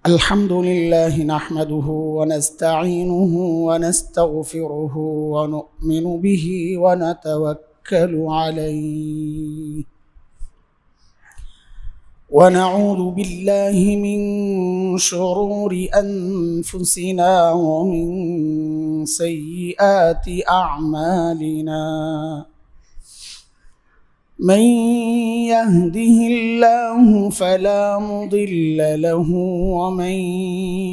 الحمد لله نحمده ونستعينه ونستغفره ونؤمن به ونتوكل عليه ونعوذ بالله من شرور أنفسنا ومن سيئات أعمالنا من يهده الله فلا مضل له ومن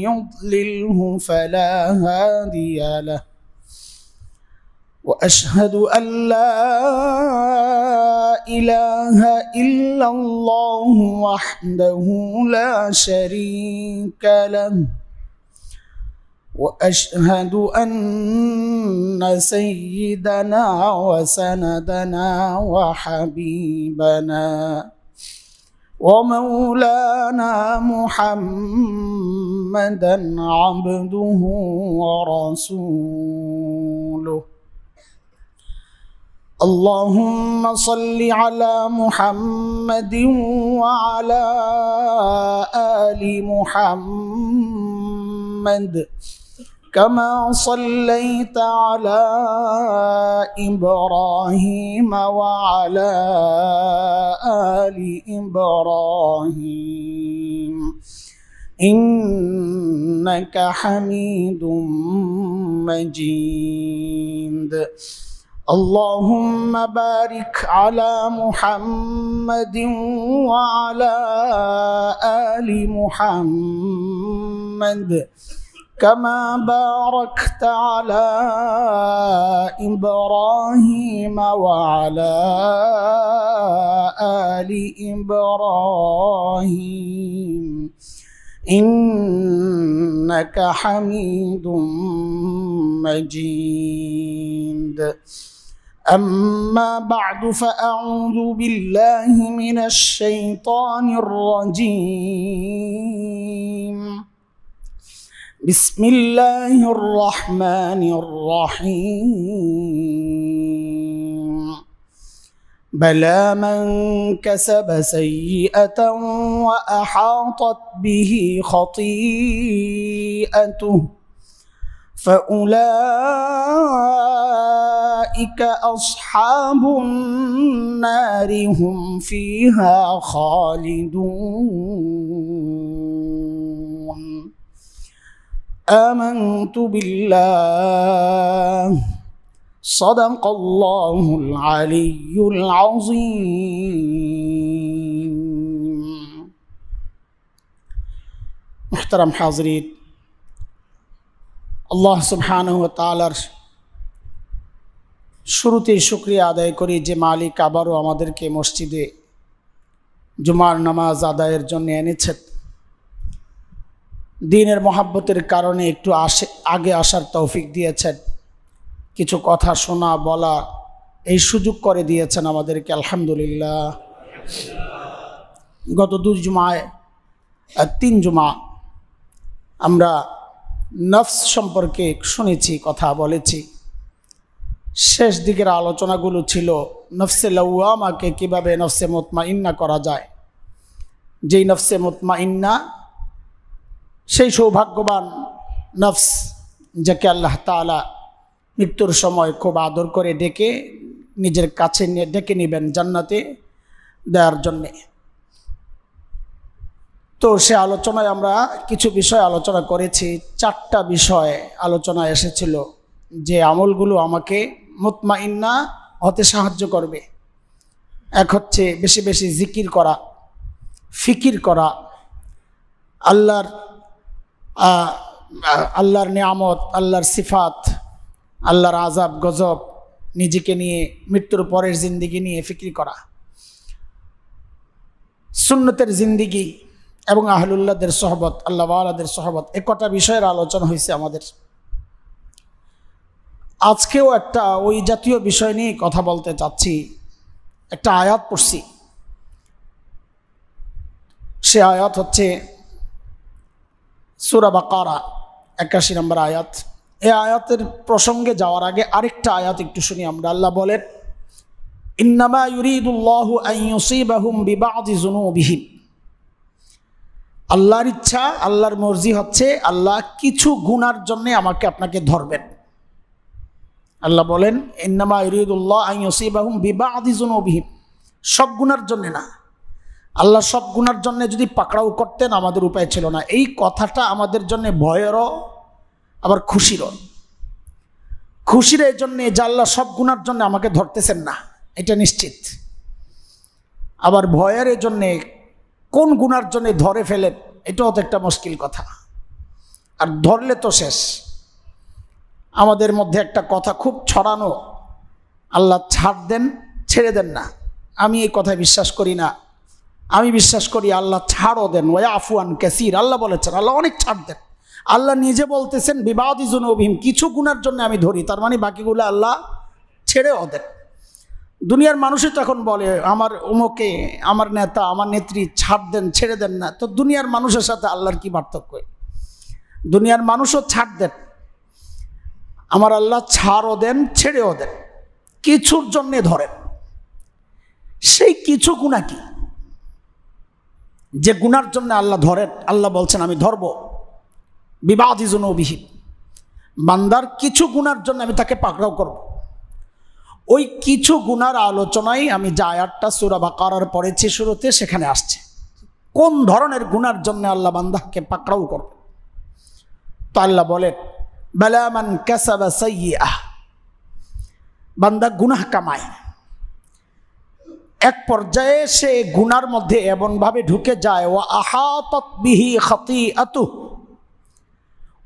يضلله فلا هادي له وأشهد أن لا إله إلا الله وحده لا شريك له وأشهد أن سيدنا وسندنا وحبيبنا ومولانا محمدا عبده ورسوله اللهم صل على محمد وعلى آل محمد كما صليت على إبراهيم وعلى آل إبراهيم إنك حميد مجيد اللهم بارك على محمد وعلى آل محمد كما باركت على إبراهيم وعلى آل إبراهيم إنك حميد مجيد أما بعد فأعوذ بالله من الشيطان الرجيم بسم الله الرحمن الرحيم بلى من كسب سيئة وأحاطت به خطيئته فأولئك أصحاب النار هم فيها خالدون آمنت بالله صدق الله العلي العظيم محترم حاضرين আল্লাহ সুবহানাহু ওয়া তাআলার শুরুতেই শুকরিয়া আদায় করি যে মালিক আবারও আমাদেরকে মসজিদে জুমার নামাজ আদায়ের জন্য এনেছেন। দ্বীনের মহব্বতের কারণে একটু আগে আসার তৌফিক দিয়েছেন, কিছু কথা শোনা বলা এই সুযোগ করে দিয়েছেন আমাদেরকে, আলহামদুলিল্লাহ। গত 2 জুমায় 3 জুমা আমরা নফস সম্পর্কে শুনেছি, কথা বলেছি। শেষ দিকের আলোচনাগুলো ছিল নফসে লাওয়ামাকে কিভাবে নফসে মুতমাইন্না করা যায়। যেই নফসে মুতমাইন্না সেই সৌভাগ্যবান নফস যাকে আল্লাহ তাআলা মৃত্যুর সময় খুব আদর করে ডেকে নিজের কাছে ডেকে নেবেন জান্নাতে দেওয়ার জন্যে। তো সে আলোচনায় আমরা কিছু বিষয় আলোচনা করেছি। 4টা বিষয় আলোচনা এসেছিল যে আমলগুলো আমাকে মুতমাইন্না হতে সাহায্য করবে। এক হচ্ছে বেশি বেশি জিকির করা, ফিকির করা, আল্লাহর নিয়ামত, আল্লাহর সিফাত, আল্লাহর আযাব গজব নিজেকে নিয়ে, মৃত্যুর পরের জিন্দিগি নিয়ে ফিকির করা, সুন্নতের জিন্দিগি এবং আহলুল্লাহদের সোহবত, আল্লাহ ওয়ালাদের সোহবত, এই কটা বিষয়ের আলোচনা হয়েছে আমাদের। আজকেও একটা ওই জাতীয় বিষয় নিয়ে কথা বলতে চাচ্ছি। একটা আয়াত পড়ছি, সে আয়াত হচ্ছে সূরা বাকারা 81 নম্বর আয়াত। এই আয়াতের প্রসঙ্গে যাওয়ার আগে আরেকটা আয়াত একটু শুনি আমরা। আল্লাহ বলেন, ইন্নামা ইউরিদুল্লাহু আন ইউসিবাহুম বিবাদি যুনুবিহিম। আল্লাহর ইচ্ছা, আল্লাহর মর্জি হচ্ছে আল্লাহ কিছু গুনার জন্য আমাকে আপনাকে ধরবেন। আল্লাহ বলেন ইন্নামা ইউরিদুল্লাহ আন ইউসিবাহুম বিবাদি যুনুবিহিম, সব গুনার জন্য না। আল্লাহ সব গুনার জন্য যদি পাকড়াও করতেন আমাদের উপায় ছিল না। এই কথাটা আমাদের জন্য ভয়েরও আবার খুশিরও। খুশির এই জন্যে যে আল্লাহ সব গুনার জন্য আমাকে ধরতেছেন না, এটা নিশ্চিত। আবার ভয়ের এই জন্যে কোন গুনার জন্য ধরে ফেলেন, এটাও তো একটা মুশকিল কথা। আর ধরলে তো শেষ। আমাদের মধ্যে একটা কথা খুব ছড়ানো, আল্লাহ ছাড় দেন ছেড়ে দেন না। আমি এই কথায় বিশ্বাস করি না। আমি বিশ্বাস করি আল্লাহ ছাড়ও দেন, ওয়া আফুয়ান কাসীর। আল্লাহ বলেছেন আল্লাহ অনেক ছাড় দেন। আল্লাহ নিজে বলতেছেন বিবাদি যুনুবিহিম, কিছু গুনার জন্য আমি ধরি, তার মানে বাকিগুলো আল্লাহ ছেড়েও দেন। দুনিয়ার মানুষই তখন বলে আমার অমুকে, আমার নেতা, আমার নেত্রী ছাড় দেন ছেড়ে দেন না। তো দুনিয়ার মানুষের সাথে আল্লাহর কি পার্থক্য? দুনিয়ার মানুষও ছাড় দেন, আমার আল্লাহ ছাড়ও দেন ছেড়েও দেন, কিছুর জন্যে ধরেন। সেই কিছু গুনাহ কি, যে গুনার জন্য আল্লাহ ধরেন? আল্লাহ বলছেন আমি ধরব বিবাদি যুনুবিহিম, বান্দার কিছু গুনার জন্য আমি তাকে পাকড়াও করব। ওই কিছু গুনার আলোচনায় আমি যে আয়াতটা সূরা বাকারার পড়েছি শুরুতে, সেখানে আসছে কোন ধরনের গুনার জন্য আল্লাহ বান্দাকে পাকড়াও করবে। তো আল্লাহ বলেন বালা মান কাসাবা সাইয়্যাহ, বান্দা গুনাহ কামায়, এক পর্যায়ে সে গুনার মধ্যে এমনভাবে ঢুকে যায় ওয়া আহাতাত বিহি খাতিআতুহু,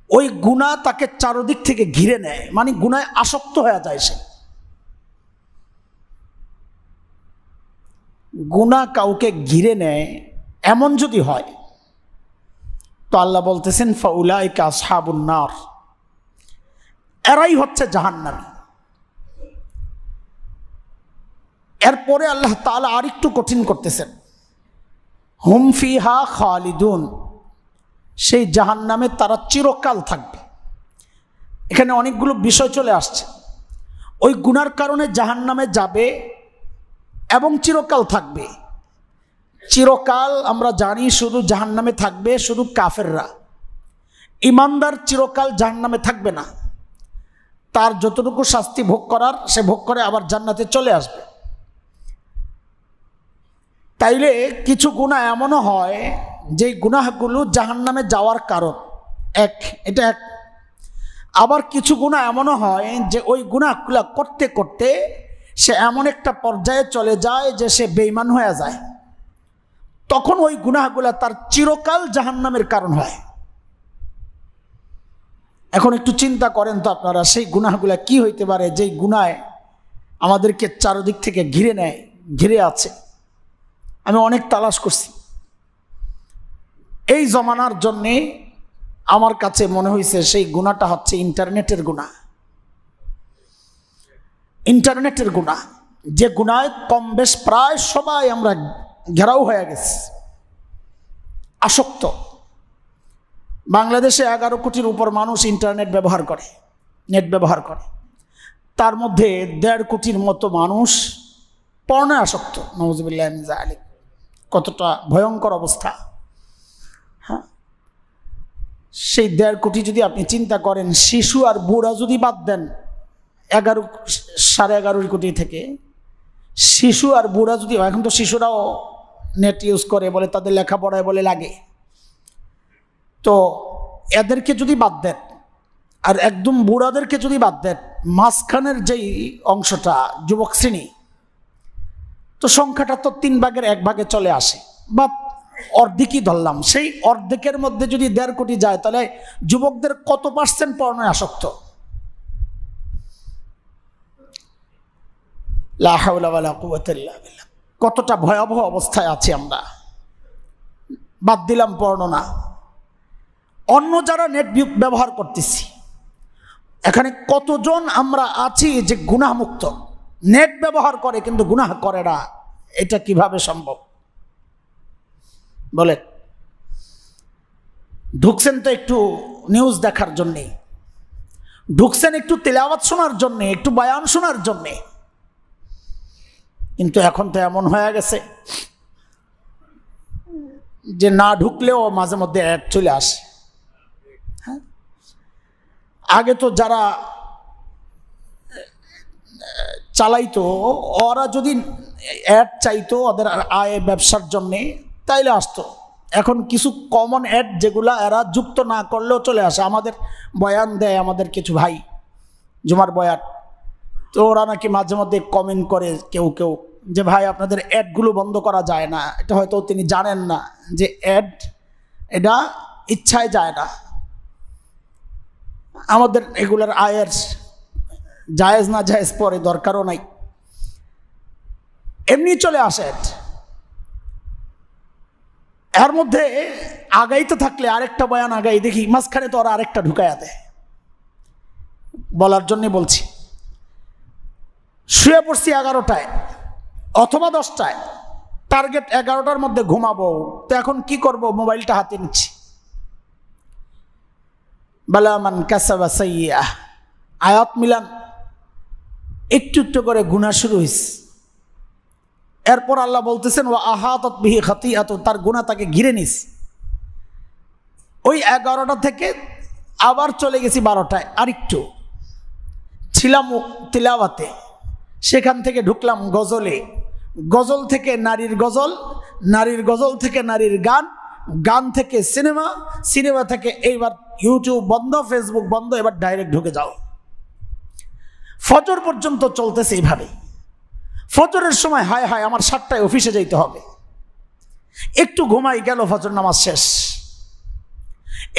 ওই গুনাহ তাকে চারদিক থেকে ঘিরে নেয়, মানে গুনায় আসক্ত হয়ে যায় সে। গুনাহ কাউকে ঘিরে নেয় এমন যদি হয়, তো আল্লাহ বলতেছেন ফাউলাইকা আসহাবুন নার, এরাই হচ্ছে জাহান্নামী। এরপরে আল্লাহ তাআলা আরেকটু কঠিন করতেছেন, হুম ফিহা খালিদুন, সেই জাহান্নামে তারা চিরকাল থাকবে। এখানে অনেকগুলো বিষয় চলে আসছে। ওই গুনার কারণে জাহান্নামে যাবে এবং চিরকাল থাকবে। চিরকাল আমরা জানি শুধু জাহান্নামে থাকবে শুধু কাফেররা, ইমানদার চিরকাল জাহান্নামে থাকবে না। তার যতটুকু শাস্তি ভোগ করার সে ভোগ করে আবার জান্নাতে চলে আসবে। তাইলে কিছু গুনাহ এমনও হয় যে গুনাহগুলো জাহান্নামে যাওয়ার কারণ, এটা এক। আবার কিছু গুনাহ এমনও হয় যে ওই গুনাহগুলো করতে করতে সে এমন একটা পর্যায়ে চলে যায় যে সে বেঈমান হয়ে যায়, তখন ওই গুনাহগুলো তার চিরকাল জাহান্নামের কারণ হয়। এখন একটু চিন্তা করেন তো আপনারা, সেই গুনাহগুলো কি হইতে পারে যেই গুনায় আমাদেরকে চারদিক থেকে ঘিরে নেয়, ঘিরে আছে। আমি অনেক তালাশ করছি। এই জমানার জন্যে আমার কাছে মনে হয়েছে সেই গুনাহটা হচ্ছে ইন্টারনেটের গুনাহ। ইন্টারনেটের গুনাহ, যে গুনায় কম বেশ প্রায় সবাই আমরা ঘেরাও হয়ে গেছি, আসক্ত। বাংলাদেশে 11 কোটির উপর মানুষ ইন্টারনেট ব্যবহার করে, নেট ব্যবহার করে। তার মধ্যে 1.5 কোটির মতো মানুষ পর্নে আসক্ত। নাউযুবিল্লাহি মিন যালিক। কতটা ভয়ঙ্কর অবস্থা! হ্যাঁ, সেই 1.5 কোটি যদি আপনি চিন্তা করেন, শিশু আর বুড়া যদি বাদ দেন, 11.5 কোটি থেকে শিশু আর বুড়া যদি, এখন তো শিশুরাও নেট ইউজ করে বলে, তাদের লেখাপড়ায় বলে লাগে, তো এদেরকে যদি বাদ দেন আর একদম বুড়াদেরকে যদি বাদ দেন, মাঝখানের যেই অংশটা যুবক শ্রেণী, তো সংখ্যাটা তো 3 ভাগের 1 ভাগে চলে আসে, বা অর্ধেকই ধরলাম। সেই অর্ধেকের মধ্যে যদি 1.5 কোটি যায়, তাহলে যুবকদের কত % পর্নোয় আসক্ত? লা হাওলা ওয়ালা কুওয়াতা ইল্লা বিল্লাহ। কতটা ভয়াবহ অবস্থায় আছি আমরা। বাদ দিলাম পর্নো না, অন্য যারা নেট ব্যবহার করতেছি, এখানে কতজন আমরা আছি যে গুনাহমুক্ত? নেট ব্যবহার করে কিন্তু গুনাহ করে না, এটা কিভাবে সম্ভব বলেন? ঢুকছেন তো একটু নিউজ দেখার জন্যে, ঢুকছেন একটু তেলাওয়াত শোনার জন্যে, একটু বয়ান শোনার জন্যে, কিন্তু এখন তো এমন হয়ে গেছে যে না ঢুকলেও মাঝে মধ্যে অ্যাড চলে আসে। হ্যাঁ, আগে তো যারা চালাইতো ওরা যদি অ্যাড চাইতো ওদের আয় ব্যবসার জন্যে তাইলে আসতো। এখন কিছু কমন অ্যাড যেগুলা এরা যুক্ত না করলেও চলে আসে। আমাদের বয়ান দেয় আমাদের কিছু ভাই, জুমার বয়ান, তো ওরা নাকি মাঝে মধ্যে কমেন্ট করে কেউ কেউ যে ভাই আপনাদের অ্যাডগুলো বন্ধ করা যায় না। এটা হয়তো তিনি জানেন না যে অ্যাড এটা ইচ্ছায় যায় না। আমাদের এগুলার আয়ের জায়েজ না জায়েজ পরে দরকারও নাই, এমনি চলে আসে। এর মধ্যে আগাইতে থাকলে আরেকটা বয়ান আগাই দেখি মাঝখানে তো ওরা আরেকটা ঢুকাইয়া দেয়। বলার জন্যে বলছি, শুয়ে পড়ছি 11টায় অথবা 10টায়, টার্গেট 11টার মধ্যে ঘুমাবো, তো এখন কি করব, মোবাইলটা হাতে নিচ্ছি। বালামান কাসাবা সাইয়্যাহ, আয়াত মিলান, একটু একটু করে গুনাহ শুরু হয়েছে। এরপর আল্লাহ বলতেছেন ওয়া আহাতাত বিহি খাতিআতু, তার গুনাহ তাকে ঘিরে নিস। ওই 11টা থেকে আবার চলে গেছি 12টায়, আরেকটু ছিলাম তিলাওয়াতে, সেখান থেকে ঢুকলাম গজলে, গজল থেকে নারীর গজল, নারীর গজল থেকে নারীর গান, গান থেকে সিনেমা, সিনেমা থেকে এইবার ইউটিউব বন্ধ, ফেসবুক বন্ধ, এবার ডাইরেক্ট ঢুকে যাও। ফজর পর্যন্ত চলতেছে এইভাবে। ফজরের সময় হায় হায় আমার 7টায় অফিসে যেতে হবে, একটু ঘুমাই, গেল ফজর নামাজ শেষ।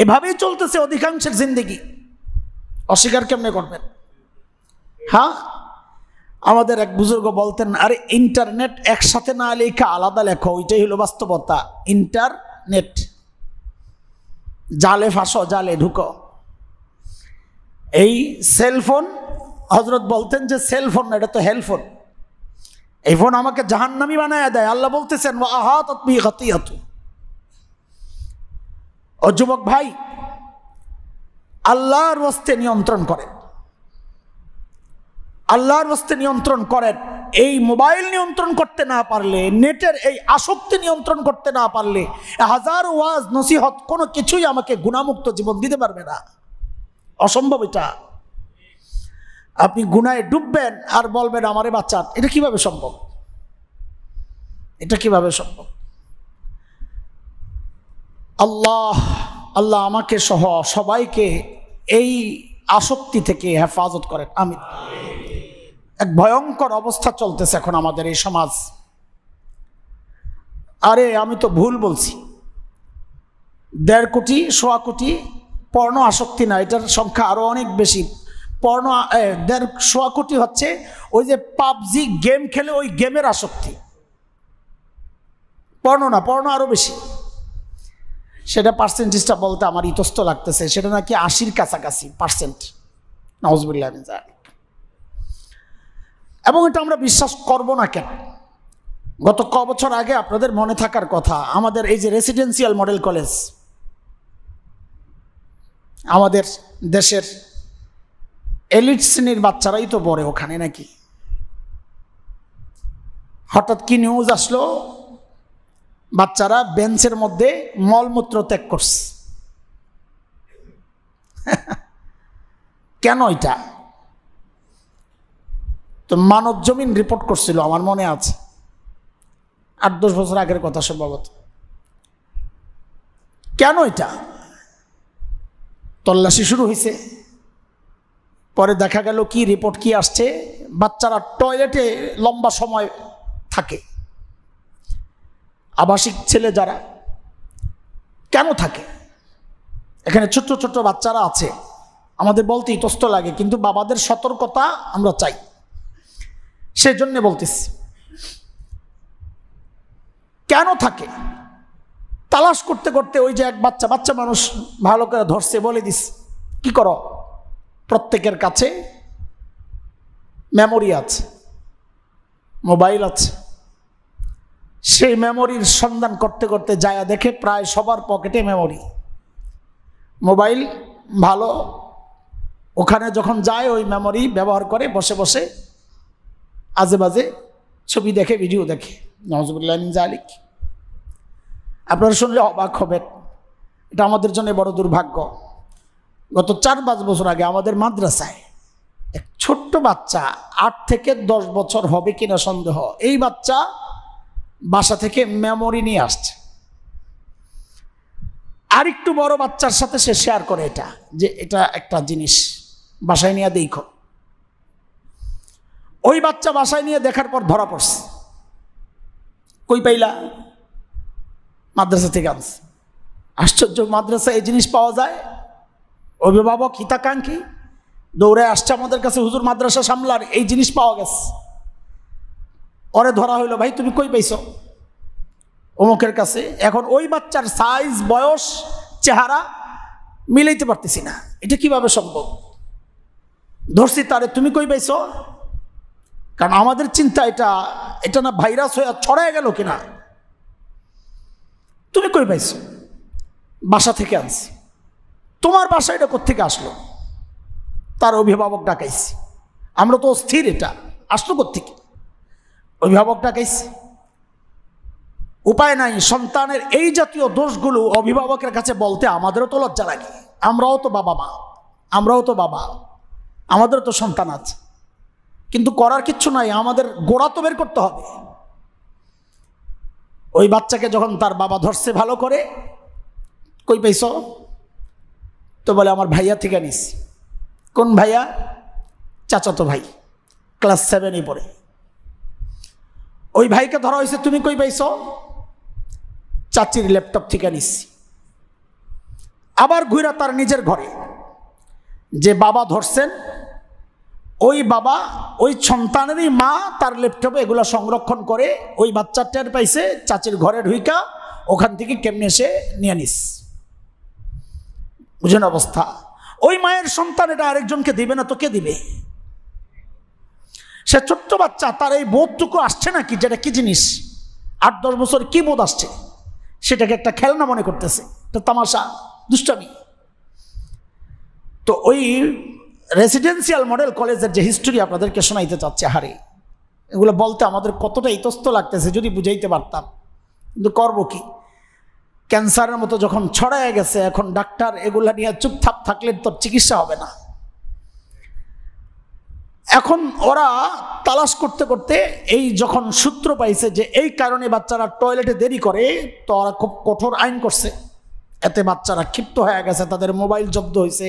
এভাবেই চলতেছে অধিকাংশের জিন্দেগি। অস্বীকার কেমনে করবেন? হ্যাঁ, আমাদের এক বুজুর্গ বলতেন, আরে ইন্টারনেট একসাথে না লেখা আলাদা লেখো, ওইটাই হলো বাস্তবতা। ইন্টারনেট, জালে ফাঁসো, জালে ঢুকো। এই সেলফোন, হযরত বলতেন যে সেলফোন না, এটা তো হেলফোন। এই ফোন আমাকে জাহান্নামী বানায় দেয়। আল্লাহ বলতেছেন ওয়া আহাতাত বিহি খাতিআতু। ও যুবক ভাই, আল্লাহর ওয়াস্তে নিয়ন্ত্রণ করেন, আল্লাহর ওয়াস্তে নিয়ন্ত্রণ করেন। এই মোবাইল নিয়ন্ত্রণ করতে না পারলে, নেটের এই আসক্তি নিয়ন্ত্রণ করতে না পারলে, হাজার ওয়াজ নসিহত কোনো কিছুই আমাকে গুনাহমুক্ত জীবন দিতে পারবে না, অসম্ভব। এটা আপনি গুনাহে ডুববেন আর বলবেন আমারে বাঁচান, এটা কিভাবে সম্ভব? এটা কিভাবে সম্ভব? আল্লাহ আল্লাহ আমাকে সহ সবাইকে এই আসক্তি থেকে হেফাজত করেন, আমিন। এক ভয়ঙ্কর অবস্থা চলতেছে এখন আমাদের এই সমাজ। আরে আমি তো ভুল বলছি, 1.5 কোটি 1.25 কোটি পর্ণ আসক্তি না, এটার সংখ্যা আরো অনেক বেশি। পর্ণ 1.25 কোটি হচ্ছে ওই যে পাবজি গেম খেলে ওই গেমের আসক্তি, পর্ণ না, পর্ণ আরো বেশি। সেটা পার্সেন্টেজটা বলতে আমার ইতস্ত লাগতেছে, সেটা নাকি 80-র কাছাকাছি %। নাউজুবিল্লাহ মিন যালিক। এবং এটা আমরা বিশ্বাস করব না কেন? গত বছর আগে আপনাদের মনে থাকার কথা, আমাদের এই যে রেসিডেন্সিয়াল মডেল কলেজ, আমাদের দেশের এলিট শ্রেণীর বাচ্চারাই তো পড়ে ওখানে নাকি। হঠাৎ কি নিউজ আসলো, বাচ্চারা বেঞ্চের মধ্যে মলমূত্র ত্যাগ করছে। কেন এটা? তো মানব জমিন রিপোর্ট করছিল, আমার মনে আছে 8-10 বছর আগের কথা সম্ভবত। কেন এটা? তল্লাশি শুরু হয়েছে, পরে দেখা গেল কি রিপোর্ট কি আসছে, বাচ্চারা টয়লেটে লম্বা সময় থাকে, আবাসিক ছেলে যারা, কেন থাকে? এখানে ছোট্ট ছোট্ট বাচ্চারা আছে, আমাদের বলতে ইতস্ত লাগে, কিন্তু বাবাদের সতর্কতা আমরা চাই, সেজন্য বলতেছি। কেন থাকে তালাশ করতে করতে ওই যে এক বাচ্চা মানুষ ভালো করে ধরছে, বলে দিস কি করো, প্রত্যেকের কাছে মেমোরি আছে, মোবাইল আছে। সেই মেমোরির সন্ধান করতে করতে যায় দেখে প্রায় সবার পকেটে মেমোরি, মোবাইল ভালো। ওখানে যখন যায় ওই মেমোরি ব্যবহার করে বসে বসে আজে বাজে ছবি দেখে, ভিডিও দেখে। নাউজুবিল্লাহ মিন যালিক। আপনারা শুনলে অবাক হবেন, এটা আমাদের জন্য বড় দুর্ভাগ্য। গত 4-5 বছর আগে আমাদের মাদ্রাসায় এক ছোট্ট বাচ্চা, 8 থেকে 10 বছর হবে কিনা সন্দেহ, এই বাচ্চা বাসা থেকে মেমোরি নিয়ে আসছে। আরেকটু বড় বাচ্চার সাথে সে শেয়ার করে এটা, যে এটা একটা জিনিস বাসায় নিয়ে দেখো। ওই বাচ্চা বাসায় নিয়ে দেখার পর ধরা পড়ছে। কই পাইলা? মাদ্রাসা থেকে আনছে। আশ্চর্য, মাদ্রাসায় এই জিনিস পাওয়া যায়। অভিভাবক হিতাকাঙ্ক্ষী দৌড়ে আসছে আমাদের কাছে, হুজুর মাদ্রাসা সামলার এই জিনিস পাওয়া গেছে। ওরে ধরা হইলো, ভাই তুমি কই পাইছো? অমুকের কাছে। এখন ওই বাচ্চার সাইজ, বয়স, চেহারা মিলাইতে পারতেছি না, এটা কিভাবে সম্ভব? ধরছি তারে, তুমি কই পাইছো? কারণ আমাদের চিন্তা এটা না ভাইরাস হয়ে ছড়ায় গেল কিনা। তুমি কই পাইছো? বাসা থেকে আনছি। তোমার বাসা এটা কোত্থেকে আসলো? তার অভিভাবক ডাকাইছি। আমরা তো স্থির, এটা আসলো কোত্থেকে? অভিভাবক ডাকাইছি। উপায় নাই, সন্তানের এই জাতীয় দোষগুলো অভিভাবকের কাছে বলতে আমাদেরও তো লজ্জা লাগে। আমরাও তো বাবা মা, আমরাও তো বাবা, আমাদেরও তো সন্তান আছে। কিন্তু করার কিচ্ছু নাই, আমাদের গোড়া তো বের করতে হবে। ওই বাচ্চাকে যখন তার বাবা ধরছে ভালো করে, কই পাইছো? তো বলে আমার ভাইয়া থেকে নিস। কোন ভাইয়া? চাচাতো ভাই, ক্লাস 7-এ পড়ে। ওই ভাইকে ধরা হয়েছে, তুমি কই পাইছো? চাচির ল্যাপটপ থেকে নিস। আবার ঘুরা তার নিজের ঘরে, যে বাবা ধরছেন ওই বাবা, ওই সন্তানেরই মা তার ল্যাপটপে এগুলো সংরক্ষণ করে। ওই বাচ্চা টের পাইছে, চাচির ঘরে ঢুইকা ওখান থেকে কেমনে এসে নিয়ে নিস। বুঝেন অবস্থা? ওই মায়ের সন্তান এটা আরেকজনকে দিবে না তো কে দিবে? সে ছোট্ট বাচ্চা, তার এই বোধটুকু আসছে নাকি, যেটা কি জিনিস? 8-10 বছর কি বোধ আসছে? সেটাকে একটা খেলনা মনে করতেছে, একটা তামাশা, দুষ্টামি। তো ওই রেসিডেন্সিয়াল মডেল কলেজের যে হিস্টোরি আপনাদেরকে শোনাইতে চাচ্ছে, হারে এগুলো বলতে আমাদের কতটা ইতস্ত লাগতেছে যদি বুঝাইতে পারতাম, কিন্তু করবো কি? ক্যান্সারের মতো যখন ছড়ায় গেছে, এখন ডাক্তার এগুলা নিয়ে চুপথাপ থাকলে তো চিকিৎসা হবে না। এখন ওরা তালাশ করতে করতে এই যখন সূত্র পাইছে যে এই কারণে বাচ্চারা টয়লেটে দেরি করে, তো ওরা খুব কঠোর আইন করছে। এতে বাচ্চারা ক্ষিপ্ত হয়ে গেছে, তাদের মোবাইল জব্দ হয়েছে,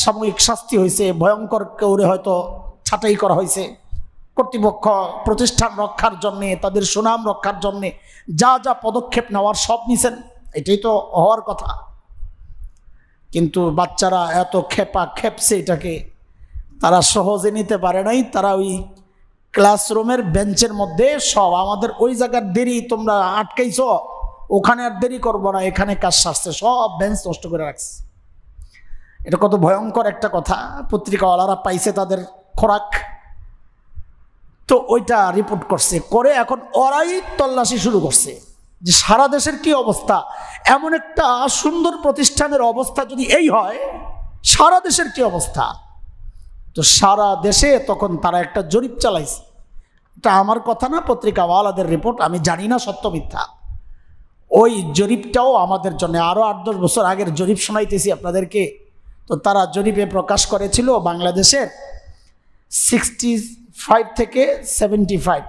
সাময়িক শাস্তি হয়েছে, ভয়ঙ্কর কেউরে হয়তো ছাঁটাই করা হয়েছে। কর্তৃপক্ষ প্রতিষ্ঠান রক্ষার জন্যে, তাদের সুনাম রক্ষার জন্যে যা যা পদক্ষেপ নেওয়ার সব নিছেন, এটাই তো হওয়ার কথা। কিন্তু বাচ্চারা এত খেপছে, এটাকে তারা সহজে নিতে পারে নাই। তারা ওই ক্লাসরুমের বেঞ্চের মধ্যে সব আমাদের ওই জায়গার দেরি তোমরা আটকাইছ, ওখানে আর দেরি করবো না, এখানে কাজ সারছে, সব বেঞ্চ নষ্ট করে রাখছে। এটা কত ভয়ঙ্কর একটা কথা। পত্রিকাওয়ালারা পাইছে তাদের খোরাক, তো ওইটা রিপোর্ট করছে, করে এখন ওরাই তল্লাশি শুরু করছে যে সারা দেশের কি অবস্থা। এমন একটা সুন্দর প্রতিষ্ঠানের অবস্থা যদি এই হয়, সারা দেশের কি অবস্থা। তো সারা দেশে তখন তারা একটা জরিপ চালাইছে। এটা আমার কথা না, পত্রিকাওয়ালাদের রিপোর্ট, আমি জানি না সত্য মিথ্যা। ওই জরিপটাও আমাদের জন্য আরও 8-10 বছর আগের জরিপ শোনাইতেছি আপনাদেরকে। তো তারা জরিপে প্রকাশ করেছিল বাংলাদেশের 65 থেকে 75,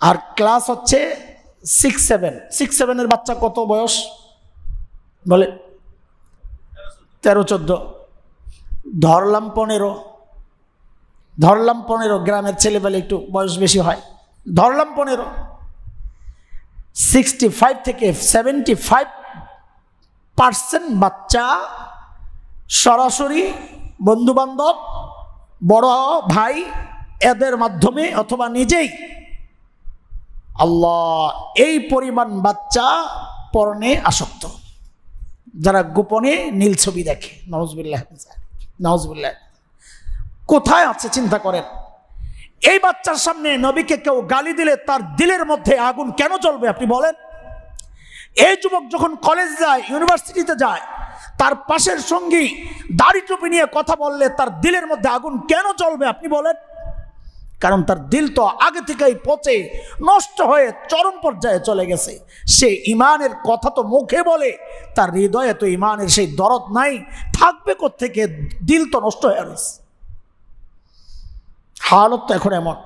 আর ক্লাস হচ্ছে 6-7 বাচ্চা কত বয়স বলে? 13-14, ধরলাম 15, গ্রামের ছেলেবেলে একটু বয়স বেশি হয়, ধরলাম 15। 65 থেকে 75% বাচ্চা সরাসরি বন্ধুবান্ধব, বড় ভাই এদের মাধ্যমে অথবা নিজেই, আল্লাহ, এই পরিমাণ বাচ্চা পর্নে আসক্ত, যারা গোপনে নীল ছবি দেখে। নাউজুবিল্লাহ, নাউজুবিল্লাহ। কোথায় আছে চিন্তা করেন। এই বাচ্চার সামনে নবীকে কেউ গালি দিলে তার দিলের মধ্যে আগুন কেন জ্বলবে আপনি বলেন? এই যুবক যখন কলেজ যায়, ইউনিভার্সিটিতে যায়, তার পাশের সঙ্গী দাড়ি টুপি নিয়ে কথা বললে তার দিলের মধ্যে আগুন কেন জ্বলবে আপনি বলেন? কারণ তার দিল তো আগে থেকেই পচে নষ্ট হয়ে চরম পর্যায়ে চলে গেছে। সে ইমানের কথা তো মুখে বলে, তার হৃদয়ে তো ইমানের সেই দরদ নাই, থাকবে কোত্থেকে? দিল তো নষ্ট হয়ে গেছে। হালত তো এখন এমন।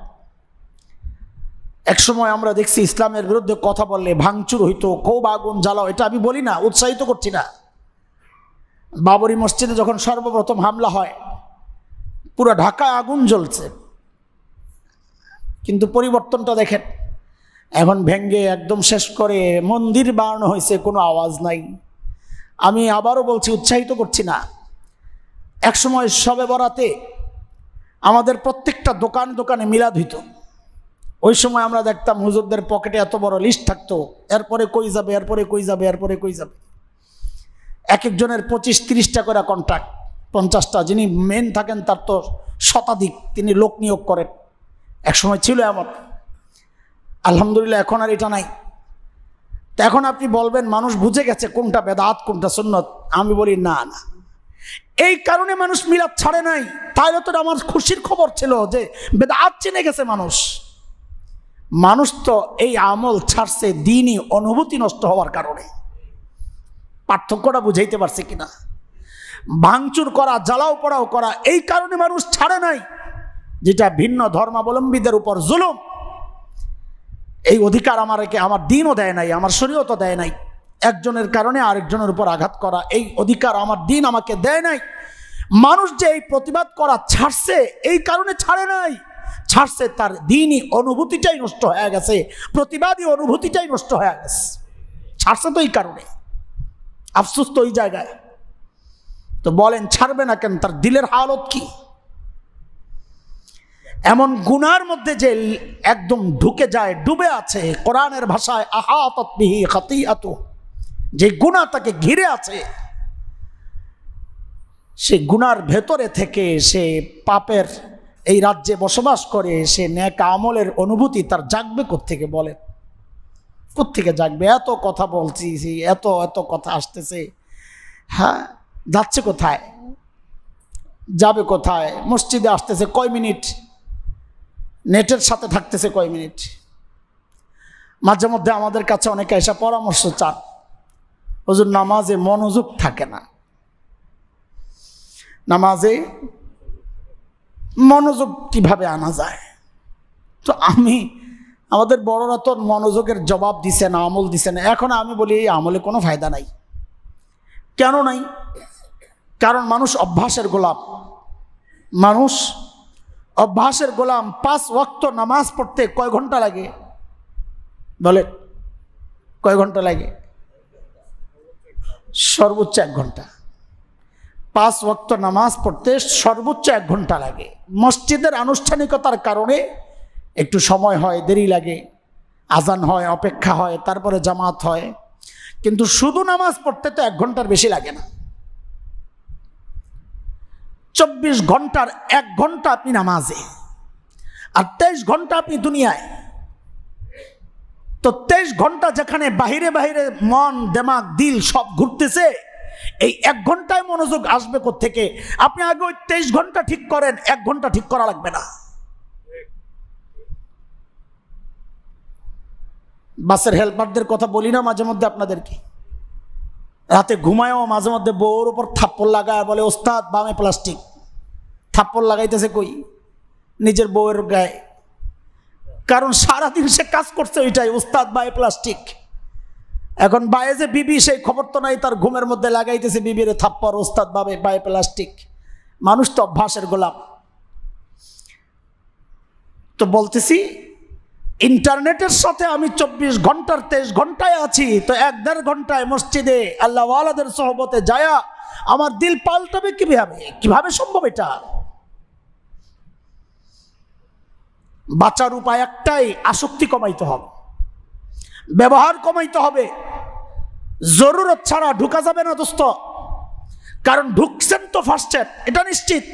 এক সময় আমরা দেখছি ইসলামের বিরুদ্ধে কথা বললে ভাঙচুর হইতো, খুব আগুন জ্বালাও। এটা আমি বলি না, উৎসাহিত করছি না। বাবরি মসজিদে যখন সর্বপ্রথম হামলা হয়, পুরো ঢাকায় আগুন জ্বলছে, কিন্তু পরিবর্তনটা দেখেন, এখন ভেঙ্গে একদম শেষ করে মন্দির বানানো হয়েছে, কোনো আওয়াজ নাই। আমি আবারও বলছি, উৎসাহিত করছি না। একসময় শবে বরাতে আমাদের প্রত্যেকটা দোকান দোকানে মিলাদ হইত। ওই সময় আমরা দেখতাম হুজুরদের পকেটে এত বড় লিস্ট থাকতো, এরপরে কই যাবে, এরপরে কই যাবে, এরপরে কই যাবে। এক একজনের 25-30টা করে কন্ট্রাক্ট, 50টা। যিনি মেন থাকেন তার তো শতাধিক, তিনি লোক নিয়োগ করেন। এক সময় ছিল এমন, আলহামদুলিল্লাহ এখন আর এটা নাই। তো এখন আপনি বলবেন মানুষ বুঝে গেছে কোনটা বেদাত কোনটা সুন্নত। আমি বলি না না, এই কারণে মানুষ মিলাদ ছাড়ে নাই। তাহলে তো আমার খুশির খবর ছিল যে বেদাত চিনে গেছে মানুষ। মানুষ তো এই আমল ছাড়ছে দ্বীনি অনুভূতি নষ্ট হওয়ার কারণে। পার্থক্যটা বুঝাইতে পারছে কিনা? ভাঙচুর করা, জ্বালাও পোড়াও করা, এই কারণে মানুষ ছাড়ে নাই, যেটা ভিন্ন ধর্মাবলম্বীদের উপর জুলুম। এই অধিকার আমার দ্বীনও দেয় নাই, আমার শরীয়তও দেয় নাই। একজনের কারণে আরেকজনের উপর আঘাত করা, এই অধিকার আমার দ্বীন আমাকে দেয় নাই। মানুষ যে এই প্রতিবাদ করা ছাড়ছে, এই কারণে ছাড়ে নাই, ছাড়ছে তার দ্বীনি অনুভূতিটাই নষ্ট হয়ে গেছে, প্রতিবাদী অনুভূতিটাই নষ্ট হয়ে গেছে। ছাড়ছে তো এই কারণে, আফসোস তো ওই জায়গায়। তো বলেন ছাড়বে না কেন? তার দিলের হালত কি? এমন গুনার মধ্যে যে একদম ঢুকে যায়, ডুবে আছে। কোরআনের ভাষায় আহাতাত বিহি খাতিআতু, যে গুনাহ তাকে ঘিরে আছে, সে গুনার ভেতরে থেকে সে পাপের এই রাজ্যে বসবাস করে, সে নেক আমলের অনুভূতি তার জাগবে কোত্থেকে? বলেন কোত্থেকে জাগবে? এত কথা বলছি, এত এত কথা আসতেছে, হ্যাঁ যাচ্ছে কোথায়? যাবে কোথায়? মসজিদে আসতেছে কয় মিনিট, নেটের সাথে থাকতেছে কয় মিনিট। মাঝে মধ্যে আমাদের কাছে অনেকে এসে পরামর্শ চান, হুজুর নামাজে মনোযোগ থাকে না, নামাজে মনোযোগ কিভাবে আনা যায়? তো আমাদের বড়রা তো মনোযোগের জবাব দিছে না, আমল দিছে না। এখন আমি বলি এই আমলে কোনো ফায়দা নাই। কেন নাই? কারণ মানুষ অভ্যাসের গোলাম। মানুষ অভ্যাসের গোলাম। 5 ওয়াক্ত নামাজ পড়তে কয় ঘন্টা লাগে? বলে কয় ঘন্টা লাগে? সর্বোচ্চ 1 ঘন্টা। 5 ওয়াক্ত নামাজ পড়তে সর্বোচ্চ 1 ঘন্টা লাগে। মসজিদের আনুষ্ঠানিকতার কারণে একটু সময় হয়, দেরি লাগে, আজান হয়, অপেক্ষা হয়, তারপরে জামাত হয়। কিন্তু শুধু নামাজ পড়তে তো 1 ঘন্টার বেশি লাগে না। 24 ঘন্টার 1 ঘন্টা আপনি নামাজে, আর 23 ঘন্টা আপনি দুনিয়ায়। তো 23 ঘন্টা যেখানে বাহিরে বাহিরে মন, দেমাগ, দিল সব ঘুরতেছে, এই 1 ঘন্টায় মনোযোগ আসবে কোত্থেকে? আপনি আগে ওই 23 ঘন্টা ঠিক করেন, 1 ঘন্টা ঠিক করা লাগবে না। বাসের হেল্পারদের কথা বলি না মাঝে মধ্যে আপনাদেরকে? রাতে ঘুমায়ও মাঝে মধ্যে বউর উপর থাপ্পড় লাগায়, বলে ওস্তাদ বামে প্লাস্টিক। থাপ্পড় লাগাইতেছে কই? নিজের বউয়ের গায়ে। কারণ সারাদিন সে কাজ করছে ওইটাই, ওস্তাদ বামে প্লাস্টিক। এখন বায়ে যে বিবি, সেই খবর তো নাই, তার ঘুমের মধ্যে লাগাইতেছে বিবির থাপ্পড়, ওস্তাদ বামে প্লাস্টিক। মানুষ তো অভ্যাসের গোলাম। তো বলতেছি ইন্টারনেটের সাথে আমি 24 ঘন্টার 23 ঘন্টায় আছি, তো 1-1.5 ঘন্টায় মসজিদে আল্লাহ ওয়ালাদের সোহবতে যায়া আমার দিল পাল্টাবে কিভাবে সম্ভব? এটা বাঁচার উপায় একটাই, আসক্তি কমাইতে হবে, ব্যবহার কমাইতে হবে। জরুরত ছাড়া ঢুকা যাবে না দোস্ত। কারণ ঢুকছেন তো ফার্স্টেন, এটা নিশ্চিত।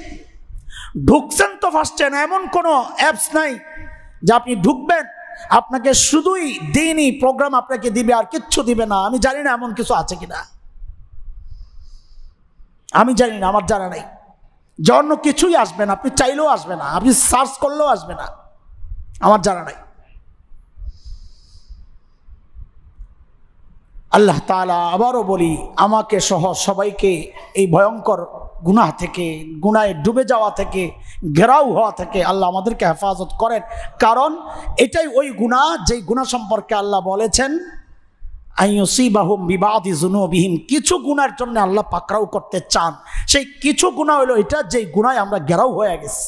ঢুকছেন তো ফার্স্টেন, এমন কোনো অ্যাপস নাই যে আপনি ঢুকবেন আপনাকে শুধুই দ্বীনি প্রোগ্রাম আপনাকে দিবে আর কিচ্ছু দিবে না। আমি জানি না এমন কিছু আছে কিনা, আমি জানি না, আমার জানা নেই। জন্য কিছুই আসবে না, আপনি চাইলেও আসবে না, আপনি সার্চ করলেও আসবে না। আমার জানা নাই। আল্লাহ তাআলা আবারও বলি, আমাকে সহ সবাইকে এই ভয়ঙ্কর গুনাহ থেকে, গুনাহে ডুবে যাওয়া থেকে, ঘেরাও হওয়া থেকে আল্লাহ আমাদেরকে হেফাজত করেন। কারণ এটাই ওই গুনাহ যেই গুনাহ সম্পর্কে আল্লাহ বলেছেন আইয়ুসিবাহুম বিবাদি যুনুবিহিম, কিছু গুনার জন্য আল্লাহ পাকড়াও করতে চান। সেই কিছু গুনাহ হলো এটা যেই গুনায় আমরা ঘেরাও হয়ে গেছি।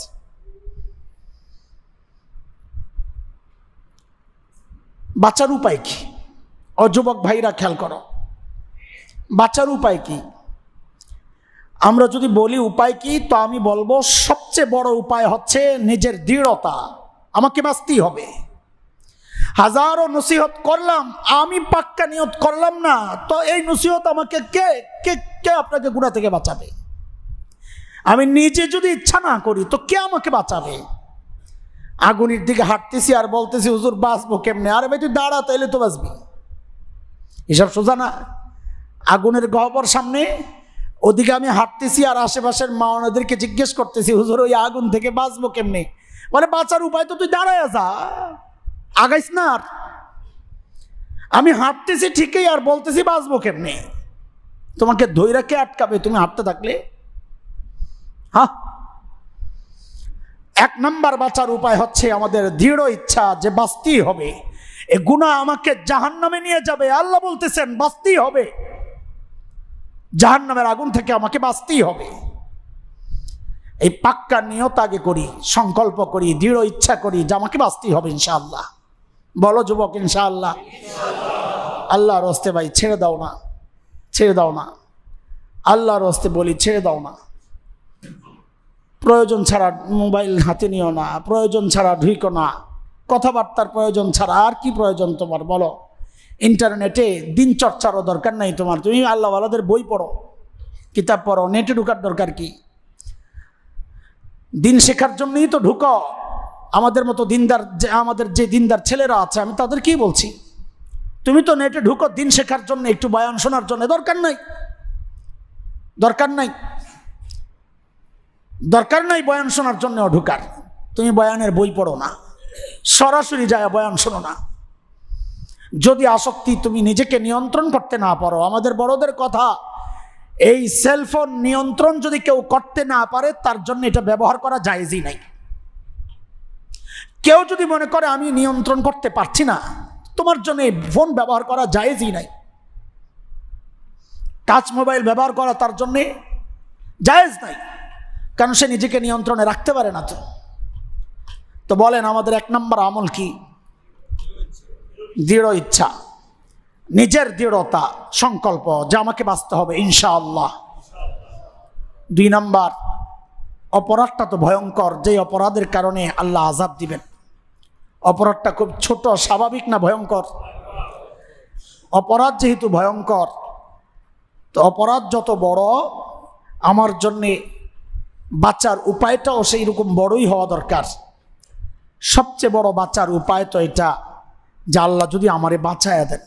বাঁচার উপায় কি? ও যুবক ভাইরা খেয়াল করো, বাঁচার উপায় কি? আমরা যদি বলি উপায় কি, তো আমি বলবো সবচেয়ে বড় উপায় হচ্ছে নিজের দৃঢ়তা। আমাকে বাঁচতেই হবে। হাজারো নসিহত করলাম, আমি পাক্কা নিয়ত করলাম না, তো এই নসিহত আমাকে কে কে কে আপনাকে গুনাহ থেকে বাঁচাবে? আমি নিজে যদি ইচ্ছা না করি তো কে আমাকে বাঁচাবে? আগুনের দিকে হাঁটতেছি আর বলতেছি হুজুর বাঁচবো কেমনে? আরে ভাই তুই দাঁড়া, তাইলে তো বাঁচবি। এসব সোজা না। আগুনের গহ্বর সামনে, ওদিকে আমি হাঁটতেছি আর আশেপাশের মাওনাদেরকে জিজ্ঞেস করতেছি হুজুর ওই আগুন থেকে বাঁচবো কেমনে? বলে বাঁচার উপায় তো তুই দাঁড়ায় যা, আগাইস না। আর আমি হাঁটতেছি ঠিকই আর বলতেছি বাঁচবো কেমনে? তোমাকে ধৈর্য কে আটকাবে তুমি হাঁটতে থাকলে? হ্যাঁ, এক নাম্বার বাঁচার উপায় হচ্ছে আমাদের দৃঢ় ইচ্ছা যে বাঁচতেই হবে। এ গুনাহ আমাকে জাহান্নামে নিয়ে যাবে। আল্লাহ বলতেছেন বাঁচতেই হবে, জাহান্নামের আগুন থেকে আমাকে বাঁচতেই হবে। এই পাক্কা নিয়ত আগে করি, সংকল্প করি, দৃঢ় ইচ্ছা করি যে আমাকে বাঁচতেই হবে ইনশাআল্লাহ। বলো যুবক ইনশাআল্লাহ। আল্লাহর হস্তে ভাই ছেড়ে দাও না, ছেড়ে দাও না। আল্লাহর হস্তে বলি ছেড়ে দাও না। প্রয়োজন ছাড়া মোবাইল হাতে নিও না, প্রয়োজন ছাড়া ঢুকো না, কথাবার্তার প্রয়োজন ছাড়া। আর কি প্রয়োজন তোমার বলো? ইন্টারনেটে দিন চর্চারও দরকার নাই তোমার। তুমি আল্লাহওয়ালাদের বই পড়ো, কিতাব পড়ো, নেটে ঢুকার দরকার কি? দিন শেখার জন্যই তো ঢুকো। আমাদের মতো দিনদার, যে আমাদের যে দিনদার ছেলেরা আছে আমি তাদেরকেই বলছি, তুমি তো নেটে ঢুকো দিন শেখার জন্য, একটু বয়ান শোনার জন্য। দরকার নাই, দরকার নাই, দরকার নাই বয়ান শোনার জন্যও ঢুকার। তুমি বয়ানের বই পড়ো না, সরাসরি যায় বয়ান শোনো না। যদি আসক্তি তুমি নিজেকে নিয়ন্ত্রণ করতে না পারো, আমাদের বড়দের কথা, এই সেলফোন নিয়ন্ত্রণ যদি কেউ করতে না পারে তার জন্য এটা ব্যবহার করা জায়েজই নাই। কেউ যদি মনে করে আমি নিয়ন্ত্রণ করতে পারছি না, তোমার জন্য ফোন ব্যবহার করা জায়েজই নাই। টাচ মোবাইল ব্যবহার করা তার জন্যে জায়েজ নাই, কারণ সে নিজেকে নিয়ন্ত্রণে রাখতে পারে না। তো বলেন আমাদের এক নম্বর আমল কি? দৃঢ় ইচ্ছা, নিজের দৃঢ়তা, সংকল্প যে আমাকে বাঁচতে হবে ইনশাআল্লাহ। 2 নম্বর, অপরাধটা তো ভয়ঙ্কর, যে অপরাধের কারণে আল্লাহ আযাব দিবেন। অপরাধটা খুব ছোট, স্বাভাবিক না ভয়ঙ্কর? অপরাধ যেহেতু ভয়ঙ্কর, তো অপরাধ যত বড় আমার জন্যে বাঁচার উপায়টাও সেই রকম বড়ই হওয়া দরকার। সবচেয়ে বড় বাঁচার উপায় তো এটা যে আল্লাহ যদি আমারে বাঁচায়া দেন,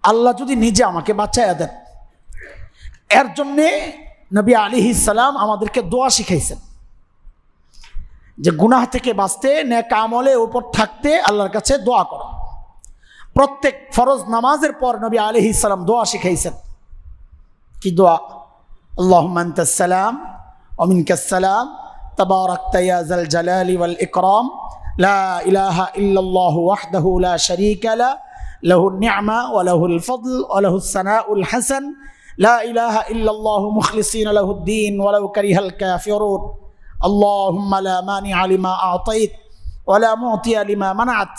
আল্লাহ যদি নিজে আমাকে বাঁচায়া দেন। এর জন্যে নবী আলাইহিস সালাম আমাদেরকে দোয়া শিখাইছেন যে গুনাহ থেকে বাঁচতে, নেক আমলে উপর থাকতে আল্লাহর কাছে দোয়া করো। প্রত্যেক ফরজ নামাজের পর নবী আলাইহিস সালাম দোয়া শিখাইছেন। কি দোয়া? আল্লাহুম্মা আনতাস সালাম ওয়া মিনকাস সালাম তাবারাকতা ইয়া যাল জালালি ওয়াল ইকরাম লা ইলাহা ইল্লাল্লাহু ওয়াহদাহু লা শারীকা লা লাহুন নি'মা ওয়া লাহুল ফাদল ওয়া লাহুস সানাউল হাসান লা ইলাহা ইল্লাল্লাহু মুখলিসিনা লাহুদ-দ্বীন ওয়ালাউ কারিহাল কাফিরুন আল্লাহুম্মা লা মানি'a লিমা আ'তাইত ওয়া লা মু'তিয়া লিমা মানা'ত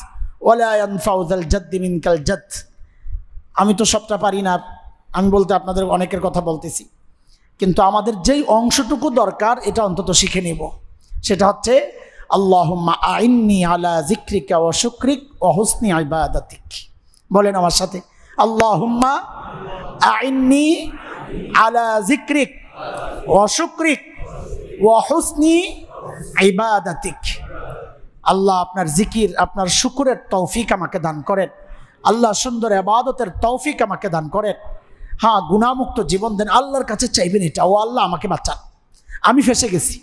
ওয়া লা ইয়ানফা'ু যাল জাদ্দি মিনকাল জাদ। আমি তো সবটা পারি না, আমি বলতে আপনাদের অনেকের কথা বলতেছি, কিন্তু আমাদের যেই অংশটুকু দরকার এটা অন্তত শিখে নেব। সেটা হচ্ছে আল্লাহুম্মা আইন্নি আলা যিকরিকা ওয়া শুকরিক ওয়া হুসনি ইবাদাতিক। বলেন আমার সাথে, আল্লাহুম্মা আইন্নি আলা যিকরিক ওয়া শুকরিক ওয়া হুসনি ইবাদাতিক। আল্লাহ আপনার জিকির, আপনার শুকরের তৌফিক আমাকে দান করেন। আল্লাহ সুন্দর ইবাদতের তৌফিক আমাকে দান করেন। হ্যাঁ, গুনাহমুক্ত জীবন দেন। আল্লাহর কাছে চাইবেন এটা, ও আল্লাহ আমাকে বাঁচান, আমি ফেসে গেছি,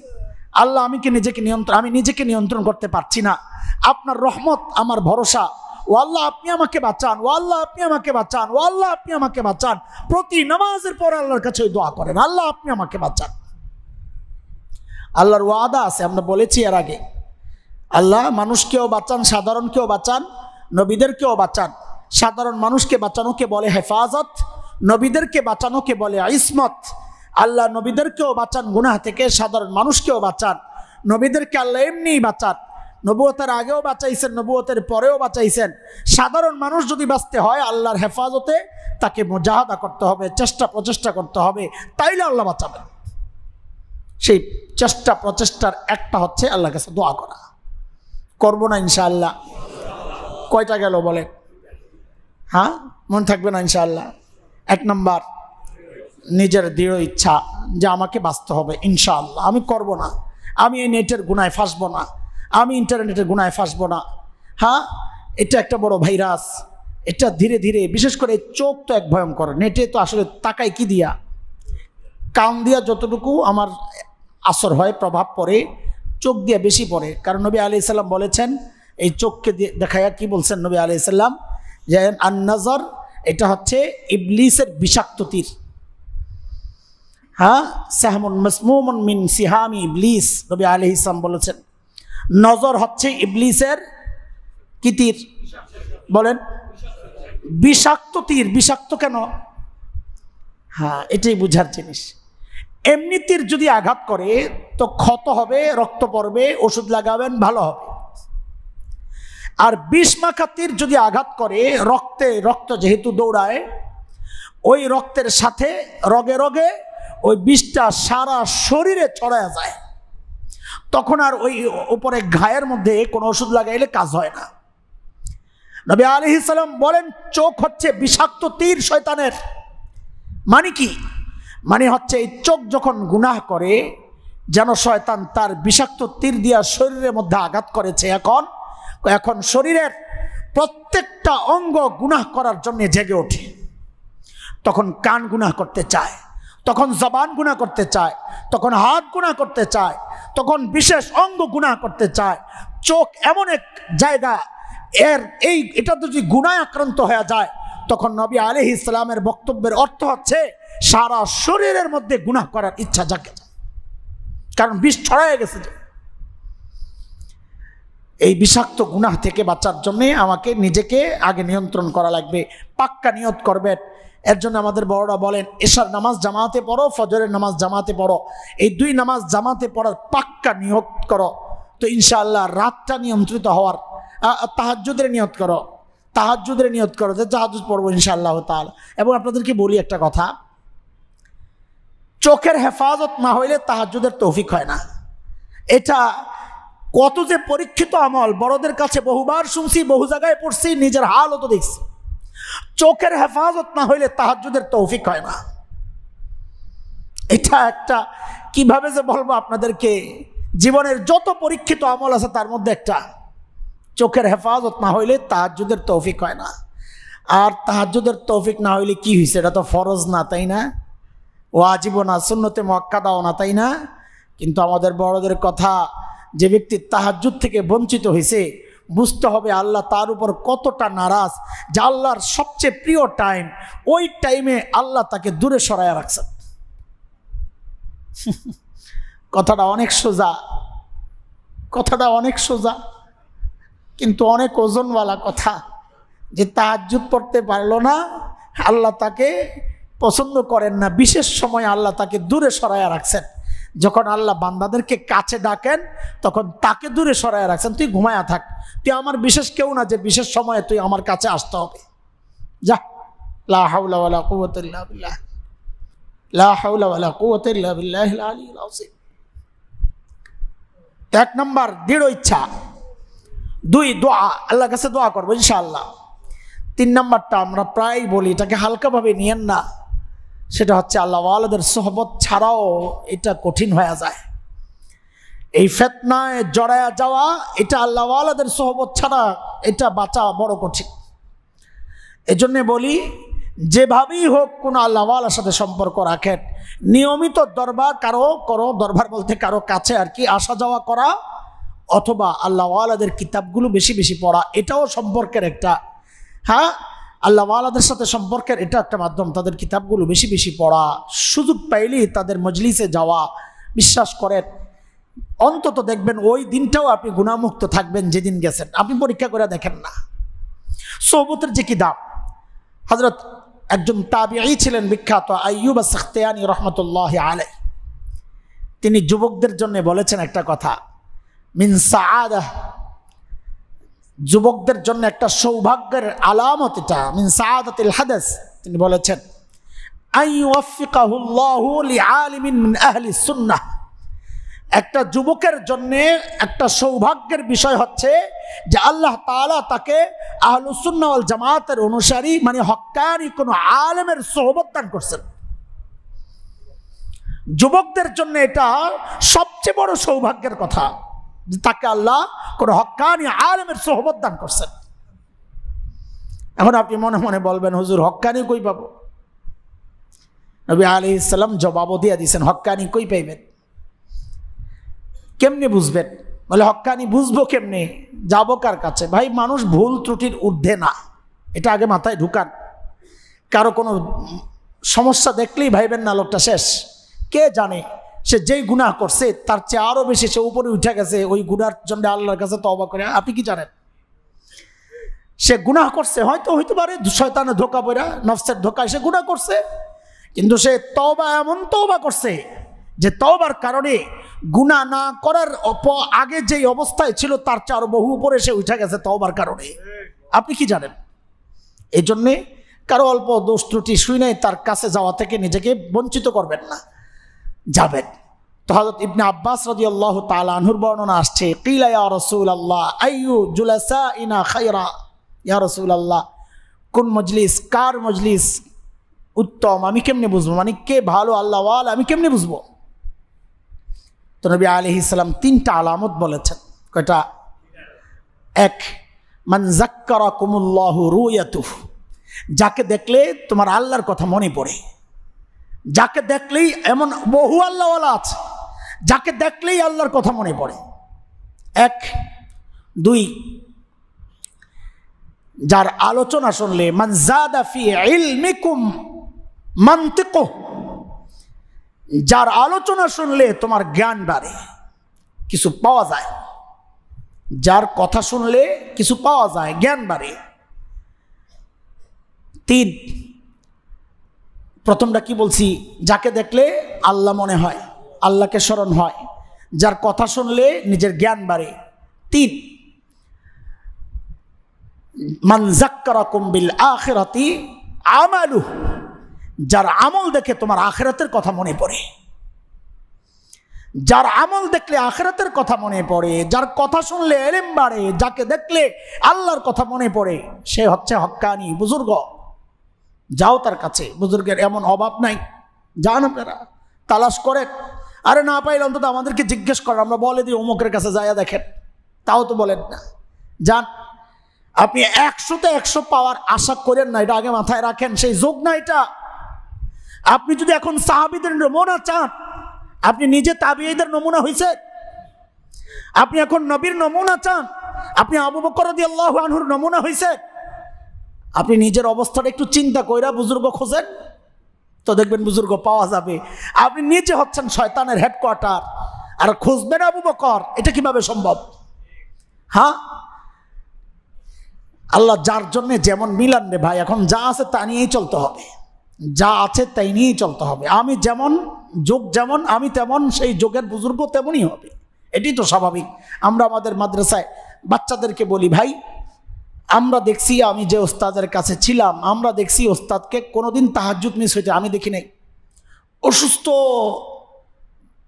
আল্লাহ আমি নিজেকে নিয়ন্ত্রণ করতে পারছি না, আপনার রহমত আমার ভরসা, ও আল্লাহ আপনি আমাকে বাঁচান, ও আল্লাহ আপনি আমাকে বাঁচান, ও আল্লাহ আপনি আমাকে বাঁচান। প্রতি নামাজের পর আল্লাহর কাছে ওই দোয়া করেন, আল্লাহ আপনি আমাকে বাঁচান। আল্লাহর ওয়াদা আছে, আমরা বলেছি এর আগে, আল্লাহ মানুষকেও বাঁচান, সাধারণকেও বাঁচান, নবীদেরকেও বাঁচান। সাধারণ মানুষকে বাঁচানোকে বলে হেফাজত, নবীদেরকে বাঁচানোকে বলে ইসমত। আল্লাহ নবীদেরকেও বাঁচান গুনাহ থেকে, সাধারণ মানুষকেও বাঁচান। নবীদেরকে আল্লাহ এমনিই বাঁচান, নবুয়তের আগেও বাঁচাইছেন, নবুয়তের পরেও বাঁচাইছেন। সাধারণ মানুষ যদি বাঁচতে হয় আল্লাহর হেফাজতে, তাকে মুজাহাদা করতে হবে, প্রচেষ্টা করতে হবে, তাইলে আল্লাহ বাঁচাবেন। সেই প্রচেষ্টার একটা হচ্ছে আল্লাহর কাছে দোয়া করা। করবো না ইনশাআল্লাহ? কয়টা গেল বলে? হ্যাঁ, মনে থাকবে না ইনশাআল্লাহ? 1 নম্বর, নিজের দৃঢ় ইচ্ছা যে আমাকে বাঁচতে হবে ইনশাআল্লাহ, আমি করব না, আমি এই নেটের গুনায় ফাঁসবো না, আমি ইন্টারনেটের গুনায় ফাঁসবো না। হ্যাঁ, এটা একটা বড় ভাইরাস, এটা ধীরে ধীরে, বিশেষ করে চোখ তো এক ভয়ঙ্কর। নেটে তো আসলে তাকাই কি দিয়া, কান দিয়া যতটুকু আমার আসর হয়, প্রভাব পড়ে, চোখ দিয়ে বেশি পড়ে। কারণ নবী আলাইহিস সালাম বলেছেন, এই চোখকে দেখাইয়া কি বলছেন নবী আলাইহিস সালাম, যে আন-নজর এটা হচ্ছে ইবলিসের বিষাক্ত তীর। হ্যাঁ, সাহমুন মাসমুমুন মিন সিহামি ইবলিস, নবী আলাইহিস সালাম বলেছেন নজর হচ্ছে ইবলিসের কি তীর? বলেন, বিষাক্ত তীর। বিষাক্ত কেন? হ্যাঁ, এটাই বুঝার জিনিস। এমনি তীর যদি আঘাত করে তো ক্ষত হবে, রক্ত পড়বে, ওষুধ লাগাবেন, ভালো হবে। আর বিষ মাখা তীর যদি আঘাত করে, রক্ত যেহেতু দৌড়ায়, ওই রক্তের সাথে রগে রগে ওই বিষটা সারা শরীরে ছড়ায় যায়, তখন আর ওই উপরে ঘায়ের মধ্যে কোনো ওষুধ লাগাইলে কাজ হয় না। নবী আলাইহিস সালাম বলেন, চোখ হচ্ছে বিষাক্ত তীর শয়তানের। মানে কি? মানে হচ্ছে এই চোখ যখন গুনাহ করে, যেন শয়তান তার বিষাক্ত তীর দিয়া শরীরের মধ্যে আঘাত করেছে, এখন শরীরের প্রত্যেকটা অঙ্গ গুনাহ করার জন্য জেগে ওঠে। তখন কান গুনাহ করতে চায়, তখন জবান গুনাহ করতে চায়, তখন হাত গুনাহ করতে চায়, তখন বিশেষ অঙ্গ গুনাহ করতে চায়। চোখ এমন এক জায়গা, এটা যদি গুনায় আক্রান্ত হয়ে যায়, তখন নবী আলাইহিস সালামের বক্তব্যের অর্থ হচ্ছে সারা শরীরের মধ্যে গুনাহ করার ইচ্ছা জাগে যায়, কারণ বিষ ছড়ায় গেছে। এই বিষাক্ত গুনাহ থেকে বাঁচার জন্যে আমাকে নিজেকে আগে নিয়ন্ত্রণ করা লাগবে। পাক্কা নিয়ত করবেন। এর জন্য আমাদের বড়রা বলেন, এশার নামাজ জামাতে পড়ো, ফজরের নামাজ জামাতে পড়ো, এই 2 নামাজ জামাতে পড়ার পাক্কা নিয়ত করো, তো ইনশাআল্লাহ রাতটা নিয়ন্ত্রিত হওয়ার। তাহাজ্জুদের নিয়ত করো, যে তাহাজ্জুদ পড়বো ইনশাআল্লাহ তাআলা। এবং আপনাদেরকে বলি একটা কথা, চোখের হেফাজত না হইলে তাহাজ্জুদের তৌফিক হয় না। এটা কত যে পরীক্ষিত আমল, বড়দের কাছে বহুবার শুনছি, বহু জায়গায় পড়ছি, নিজের হালও তো দেখছি। চোখের হেফাজত না হইলে তাহাজ্জুদের তৌফিক হয় না। এটা একটা, কিভাবে যে বলবো আপনাদেরকে, জীবনের যত পরীক্ষিত আমল আছে তার মধ্যে একটা। চোখের হেফাজত না হইলে তাহাজ্জুদের তৌফিক হয় না। আর তাহাজ্জুদের তৌফিক না হইলে কি হয়েছে? এটা তো ফরজ না, তাই না? ওয়াজিবও না, সুন্নতে মুআক্কাদাও না, তাই না? কিন্তু আমাদের বড়দের কথা, যে ব্যক্তি তাহাজ্জুদ থেকে বঞ্চিত হয়েছে, বুঝতে হবে আল্লাহ তার উপর কতটা নারাজ, যে আল্লাহর সবচেয়ে প্রিয় টাইম, ওই টাইমে আল্লাহ তাকে দূরে সরাইয়া রাখছেন। কথাটা অনেক সোজা, কিন্তু অনেক ওজনওয়ালা কথা। যে তাহাজ্জুদ পড়তে পারলো না, আল্লাহ তাকে পছন্দ করেন না, বিশেষ সময় আল্লাহ তাকে দূরে সরাইয়া রাখছেন। যখন আল্লাহ বান্দাদেরকে কাছে ডাকেন, তখন তাকে দূরে সরাইয়া রাখছেন, তুই ঘুমায়া থাক, তুই আমার বিশেষ কেউ না যে বিশেষ সময়ে তুই আমার কাছে আসতে হবে, যা। লা হাওলা ওয়ালা কুওয়াতা ইল্লা বিল্লাহ, লা হাওলা ওয়ালা কুওয়াতা ইল্লা বিল্লাহিল আলিয়্যিল আযীম। 1 নম্বর দৃঢ় ইচ্ছা, 2 দোয়া, আল্লাহর কাছে দোয়া করবো ইনশাআল্লাহ। 3 নম্বরটা আমরা প্রায় বলি, এটাকে হালকাভাবে নিয়েন না, সেটা হচ্ছে আল্লাহ ওয়ালাদের সোহবত ছাড়াও এটা কঠিন হয়ে যায়। এই ফিতনায় জড়ায়া যাওয়া, এটা আল্লাহ ওয়ালাদের সোহবত ছাড়া এটা বাঁচা বড় কঠিন। এজন্য বলি, যেভাবেই হোক কোনো আল্লাহওয়ালার সাথে সম্পর্ক রাখেন, নিয়মিত দরবার করো, দরবার বলতে কারো কাছে আর কি আসা যাওয়া করা, অথবা আল্লাহওয়ালাদের কিতাবগুলো বেশি বেশি পড়া, এটাও সম্পর্কের একটা, হ্যাঁ আল্লাহওয়ালাদের সাথে সম্পর্কের এটা একটা মাধ্যম। তাদের কিতাবগুলো বেশি বেশি পড়া, সুযোগ পাইলেই তাদের মজলিসে যাওয়া। বিশ্বাস করেন অন্তত দেখবেন ওই দিনটাও আপনি গুনাহমুক্ত থাকবেন যেদিন গেছেন। আপনি পরীক্ষা করে দেখেন না সোহবতের যে কি দাম। হযরত একজন তাবিঈ ছিলেন বিখ্যাত, আইয়ুব আস-সাখতিয়ানী রাহমাতুল্লাহি আলাইহি। তিনি যুবকদের জন্য বলেছেন একটা কথা, মিন সাআদাহ, যুবকদের জন্য একটা সৌভাগ্যের আলামত এটা, মিন সাআদাতিল হাদাস। তিনি বলেছেন আইয়ুওয়াফিকাহুল্লাহু লিআলিমিন মিন আহলি সুন্নাহ, একটা যুবকের জন্য একটা সৌভাগ্যের বিষয় হচ্ছে যে আল্লাহ তাআলা তাকে আহলুস সুন্নাহ ওয়াল জামাতের অনুসারী মানে হক্কানি কোন আলেমের সোহবত দান করছেন। যুবকদের জন্য এটা সবচেয়ে বড় সৌভাগ্যের কথা যে তাকে আল্লাহ কোন হক্কানি আলেমের সোহবত দান করছেন। এখন আপনি মনে মনে বলবেন হুজুর হক্কানি কই পাবো? নবী আলাইহিস সালাম জবাবও দিয়ে দিয়েছেন হক্কানি কই পাইবেন, কেমনে বুঝবেন? বলে হক্কানি বুঝবো কেমনে, যাবো কার কাছে? ভাই মানুষ ভুল ত্রুটির ঊর্ধ্বে না, এটা আগে মাথায় ঢুকান। কারো কোনো সমস্যা দেখলেই ভাইবেন না লোকটা শেষ। কে জানে সে যেই গুনাহ করছে তার চেয়ে আরো বেশি সে উপরে উঠে গেছে ওই গুনার জন্য আল্লাহর কাছে তওবা করে। আপনি কি জানেন সে গুনাহ করছে? হয়তো পারে শয়তানের ধোঁকা পড়া, নফসের ধোঁকায় সে গুনাহ করছে, কিন্তু সে তওবা এমন তওবা করছে যে তওবার কারণে গুনাহ না করার আগে যেই অবস্থায় ছিল তার চেয়ে আরো বহু উপরে সে উঠে গেছে তওবার কারণে। আপনি কি জানেন? এই জন্যে কারো অল্প দোষ ত্রুটি শুই নাই তার কাছে যাওয়া থেকে নিজেকে বঞ্চিত করবেন না, যাবেন। তো হযরত ইবনে আব্বাস রাদিয়াল্লাহু তাআলা আনহুর বর্ণনা আসছে, কিলা ইয়া রাসূলুল্লাহ আইয়ু জুলাসাইনা খায়রা, ইয়া রাসূলুল্লাহ কোন মজলিস, কার মজলিস উত্তম আমি কেমনে বুঝবো, মানে কে ভালো আল্লাহ ওয়ালা আমি কেমনে বুঝবো? তো নবী আলাইহিস সালাম তিনটা আলামত বলেছেন। কয়টা? এক, মান যাক্কারাকুমুল্লাহু রুয়াতুহু, যাকে দেখলে তোমার আল্লাহর কথা মনে পড়ে। যাকে দেখলেই, এমন বহু আল্লাহওয়ালা আছে যাকে দেখলেই আল্লাহর কথা মনে পড়ে, এক। দুই, যার আলোচনা শুনলে, মান যাদা ফি ইলমিকুম মানতিকু, যার আলোচনা শুনলে তোমার জ্ঞান বাড়ে, কিছু পাওয়া যায়। যার কথা শুনলে কিছু পাওয়া যায়, জ্ঞান বাড়ে। তিন, প্রথমটা কি বলছি? যাকে দেখলে আল্লাহ মনে হয়, আল্লাহকে স্মরণ হয়, যার কথা শুনলে নিজের জ্ঞান বাড়ে। তিন, মান যাক্কারাকুম বিল আখিরাতি আমালু, যার আমল দেখে তোমার আখিরাতের কথা মনে পড়ে। যার আমল দেখলে আখিরাতের কথা মনে পড়ে, যার কথা শুনলে ইলম বাড়ে, যাকে দেখলে আল্লাহর কথা মনে পড়ে, সে হচ্ছে হক্কানি বুজুর্গ। যাও তার কাছে, বুজুর্গের এমন অভাব নাই, যান আপনারা তালাশ করেন। আরে না পাইলে অন্তত আমাদেরকে জিজ্ঞেস করেন, আমরা বলে দিই অমুকের কাছে যাইয়া দেখেন, তাও তো বলেন না। যান, আপনি 100তে 100 পাওয়ার আশা করেন না, এটা আগে মাথায় রাখেন, সেই যোগ না এটা। আপনি যদি এখন সাহাবীদের নমুনা চান, আপনি নিজে তাবিঈদের নমুনা হইছে। আপনি এখন নবীর নমুনা চান, আপনি আবু বকর রাদিয়াল্লাহু আনহুর নমুনা হইছে। আপনি নিজের অবস্থাটা একটু চিন্তা কইরা বুজুর্গ খোঁজেন, তো দেখবেন বুজুর্গ পাওয়া যাবে। আপনি নিজে হচ্ছেন শয়তানের হেডকোয়ার্টার আর খুঁজবেন আবু বকর, এটা কিভাবে সম্ভব? হ্যাঁ, আল্লাহ যার জন্য যেমন মিলান রে ভাই, এখন যা আছে তা নিয়েই চলতে হবে, যা আছে তাই নিয়েই চলতে হবে। আমি যেমন, যোগ যেমন আমি তেমন, সেই যোগের বুজুর্গ তেমনই হবে, এটি তো স্বাভাবিক। আমরা আমাদের মাদ্রাসায় বাচ্চাদেরকে বলি, ভাই আমরা দেখছি, আমি যে ওস্তাদের কাছে ছিলাম, আমরা দেখছি ওস্তাদকে কোনোদিন তাহাজ্জুদ মিস হইতে আমি দেখি নাই। অসুস্থ,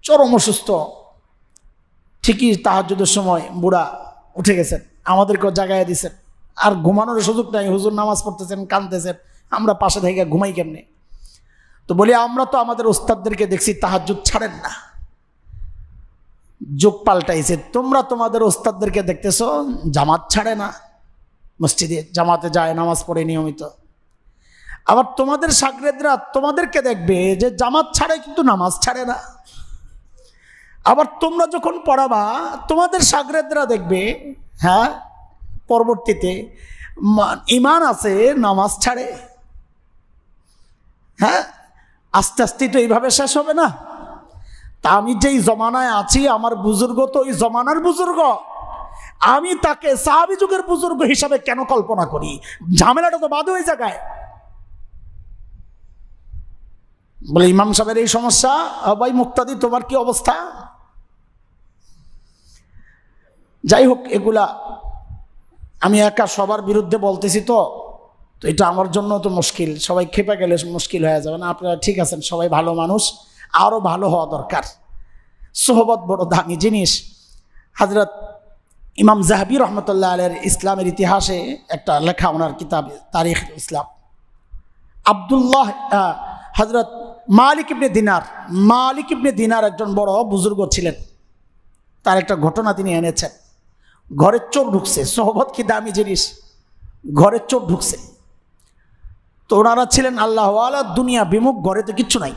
চরম অসুস্থ, ঠিকই তাহাজ্জুদের সময় বুড়া উঠে গেছেন, আমাদেরকেও জাগাইয়া দিছেন, আর ঘুমানোর সুযোগ নাই, হুজুর নামাজ পড়তেছেন, কাঁদতেছেন, আমরা পাশে থেকে ঘুমাই কেমনে? তো বলি আমরা তো আমাদের ওস্তাদদেরকে দেখছি তাহাজ্জুদ ছাড়েন না। যুগ পাল্টাইছে, তোমরা তোমাদের ওস্তাদদেরকে দেখতেছো জামাত ছাড়ে না, মসজিদে জামাতে যায়, নামাজ পড়ে নিয়মিত। আবার তোমাদের শাগরেদরা তোমাদেরকে দেখবে যে জামাত ছাড়ে কিন্তু নামাজ ছাড়ে না। আবার তোমরা যখন পড়াবা তোমাদের শাগরেদরা দেখবে হ্যাঁ পরবর্তীতে ঈমান আছে নামাজ ছাড়ে। হ্যাঁ আস্তে আস্তে তো এইভাবে শেষ হবে না। তা আমি যেই জমানায় আছি আমার বুজুর্গ তো ওই জমানার বুজুর্গ, আমি তাকে সাহাবী যুগের বুজুর্গ হিসাবে কেন কল্পনা করি? ঝামেলাটা তো বাদ ওই জায়গায়। বলে ইমাম সাহেবের এই সমস্যা, ভাই মুক্তাদি তোমার কি অবস্থা? যাই হোক, এগুলা আমি একা সবার বিরুদ্ধে বলতেছি তো এটা আমার জন্য তো মুশকিল, সবাই খেপে গেলে মুশকিল হয়ে যাবে না। আপনারা ঠিক আছেন, সবাই ভালো মানুষ, আরও ভালো হওয়া দরকার। সোহবত বড় দামি জিনিস। হযরত ইমাম যাহাবী রহমতুল্লাহ আলাইহির ইসলামের ইতিহাসে একটা লেখা, ওনার কিতাব তারিখ ইসলাম, আব্দুল্লাহ হযরত মালিক ইবনে দিনার একজন বড় বুজুর্গ ছিলেন। তার একটা ঘটনা তিনি এনেছেন। ঘরে চোর ঢুকছে, সোহবত কি দামি জিনিস, ঘরে চোর ঢুকছে। তো ওনারা ছিলেন আল্লাহ ওয়ালা, দুনিয়া বিমুখ, ঘরে তো কিচ্ছু নাই।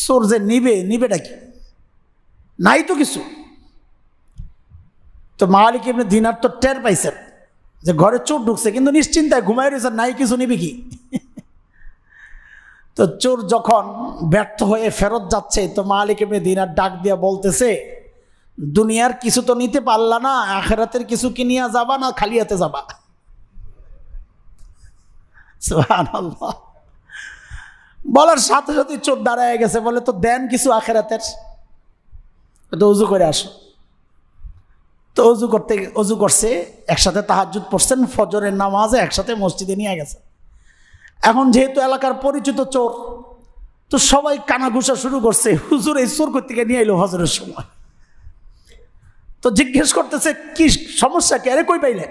চোর যে নিবেটা কি, নাই তো কিছু। তো মালিক ইবনে দিনার তো টের পাইছেন যে ঘরে চোর ঢুকছে, কিন্তু নিশ্চিন্তায় ঘুমাই রয়েছেন, নাই কিছু নিবি কি। তো চোর যখন ব্যর্থ হয়ে ফেরত যাচ্ছে, তো মালিক ইবনে দিনার ডাক দিয়া বলতেছে, দুনিয়ার কিছু তো নিতে পারলা না, আখিরাতের কিছু কি নিয়ে যাবা না খালি হাতে যাবা? সুবহানাল্লাহ। বলার সাথে সাথে চোর দাঁড়ায় গেছে, বলে তো দেন কিছু আখিরাতের। তো উজু করে আসো। তো অজু করছে, একসাথে তাহাজ্জুদ পড়ছেন, ফজরের নামাজে একসাথে মসজিদে নিয়ে গেছে। এখন যেহেতু এলাকার পরিচিত চোর, তো সবাই কানাঘুষা শুরু করছে, হুজুর এই চোর কোত্থেকে নিয়ে এলো হজরের সময়। তো জিজ্ঞেস করতেছে কি সমস্যা, কে আরে কই পাইলেন?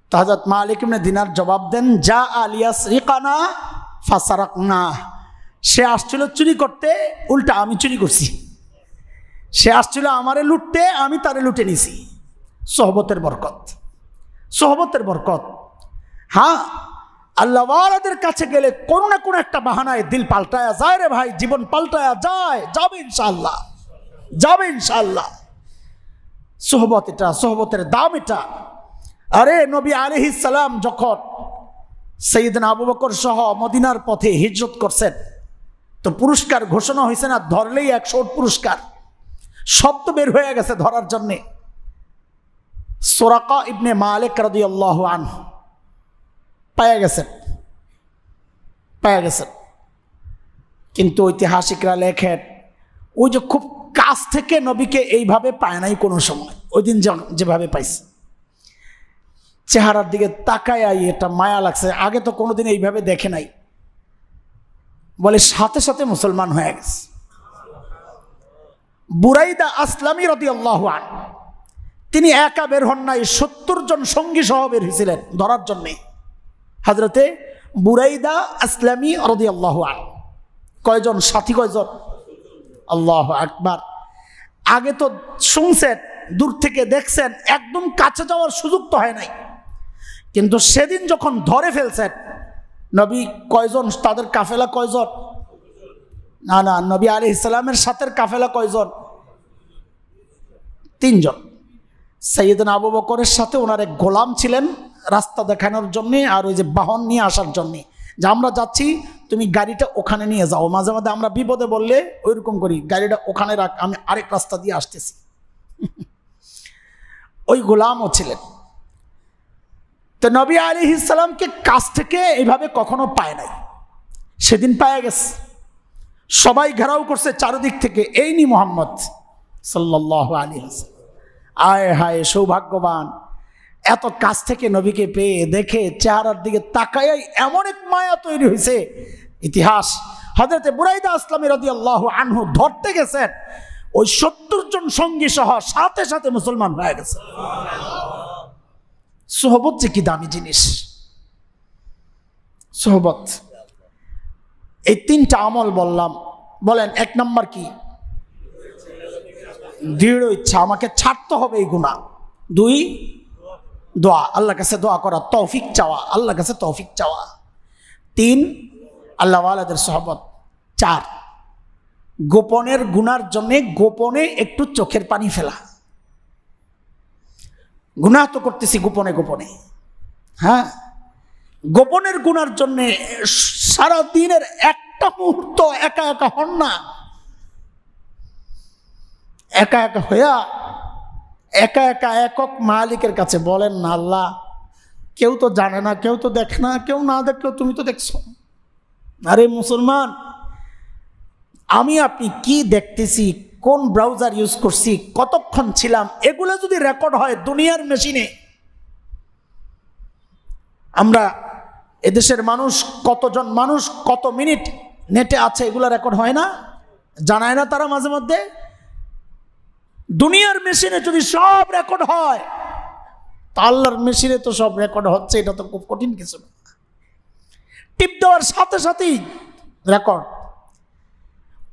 তো হযরত মালিক ইবনে দিনার জবাব দেন, যা আলিয়াসরিকানা ফাসারাকনা, সে আসছিল চুরি করতে, উল্টা আমি চুরি করছি। সে আসছিল আমারে লুটতে, আমি তারে লুটে নিছি। সোহবতের বরকত, সোহবতের বরকত। হ্যাঁ, আল্লাহওয়ালাদের কাছে গেলে কোনো না কোনো একটা বাহানায় দিল পাল্টায়া যায় রে ভাই, জীবন পাল্টায়া যায়, যাবে ইনশাআল্লাহ, যাবে ইনশাআল্লাহ। সোহবত এটা, সোহবতের দাম এটা। আরে নবী আলাইহিস সালাম যখন সাইয়েদনা আবু বকর সহ মদিনার পথে হিজরত করছেন, তো পুরস্কার ঘোষণা হয়েছে না, ধরলেই 100 পুরস্কার। সব তো বের হয়ে গেছে ধরার জন্যে। সুরাকা ইবনে মালিক রাদিয়াল্লাহু আনহু পায়া গেছেন। কিন্তু ঐতিহাসিকরা লেখেন, ওই যে খুব কাছ থেকে নবীকে এইভাবে পায় নাই কোনো সময়, ওই দিন যেভাবে পাইছে, চেহারার দিকে তাকায় এটা মায়া লাগছে, আগে তো কোনোদিন এইভাবে দেখে নাই। বলে সাথে সাথে মুসলমান হয়ে গেছে। বুরাইদা আসলামী রাদিয়াল্লাহু আনহু, তিনি একা বের হন নাই, 70 জন সঙ্গী সহ বের হয়েছিলেন ধরার জন্যে। হযরতে বুরাইদা আসলামী রাদিয়াল্লাহু আনহু, কয়জন সাথী, কয়জন? আল্লাহু আকবার। আগে তো শুনছেন, দূর থেকে দেখছেন, একদম কাছে যাওয়ার সুযোগ তো হয় নাই। কিন্তু সেদিন যখন ধরে ফেলছেন নবী, কয়জন তাদের কাফেলা, কয়জন? না, নবী আলাইহিস সালামের সাথে কাফেলা কয়জন? 3 জন। সাইয়েদনা আবু বকরের সাথে ওনার এক গোলাম ছিলেন রাস্তা দেখানোর জন্যে, আর ওই যে বাহন নিয়ে আসার জন্যে, যে আমরা যাচ্ছি তুমি গাড়িটা ওখানে নিয়ে যাও। মাঝে মাঝে আমরা বিপদে বললে ওইরকম করি, গাড়িটা ওখানে রাখ, আমি আরেক রাস্তা দিয়ে আসতেছি। ওই গোলামও ছিলেন। তো নবী আলাইহিস সালামকে কাছ থেকে এইভাবে কখনো পায় নাই, সেদিন পায়া গেছে। সবাই ঘেরাও করছে চারিদিক থেকে, এই নি মুহাম্মদ সাল্লাল্লাহু আলাইহি ওয়াসাল্লাম। আয় হায় সৌভাগ্যবান, এত কাছ থেকে নবীকে পেয়ে, দেখে চেহারার দিকে তাকায় এমন এক মায়া তৈরি হয়েছে। ইতিহাস, হযরতে বুরাইদা আসলামী রাদিয়াল্লাহু আনহু ধরতে গেছেন, ওই 70 জন সঙ্গী সহ সাথে সাথে মুসলমান হয়ে গেছে। সোহবত যে কি দামি জিনিস। সোহবত, এই 3টা আমল বললাম। বলেন 1 নম্বর কি? দৃঢ় ইচ্ছা, আমাকে ছাড়তে হবে এই গুনাহ। 2 দোয়া, আল্লাহর কাছে দোয়া করা, তৌফিক চাওয়া, আল্লাহর কাছে তৌফিক চাওয়া। 3 আল্লাহ ওয়ালাদের সহবত। 4 গোপনের গুনার জন্য গোপনে একটু চোখের পানি ফেলা। গুনাহ তো করতেছি গোপনে গোপনে, হ্যাঁ, গোপনের গুনার জন্য সারা দিনের একটা মুহূর্ত একা একা হন না। একা একা হইয়া একা একা একক মালিকের কাছে বলেন না, আল্লাহ কেউ তো জানে না, কেউ তো দেখে না, কেউ না দেখলেও তুমি তো দেখছো। আরে মুসলমান, আমি আপনি কি দেখতেছি, কোন ব্রাউজার ইউজ করছি, কতক্ষণ ছিলাম, এগুলো যদি রেকর্ড হয় দুনিয়ার মেশিনে, আমরা এদেশের মানুষ কতজন মানুষ কত মিনিট নেটে আছে এগুলো রেকর্ড হয় না, জানায় না তারা মাঝে মধ্যে। দুনিয়ার মেশিনে যদি সব রেকর্ড হয়, তা আল্লাহর মেশিনে তো সব রেকর্ড হচ্ছে, এটা তো খুব কঠিন কিছু না। টিপ দেওয়ার সাথে সাথেই রেকর্ড,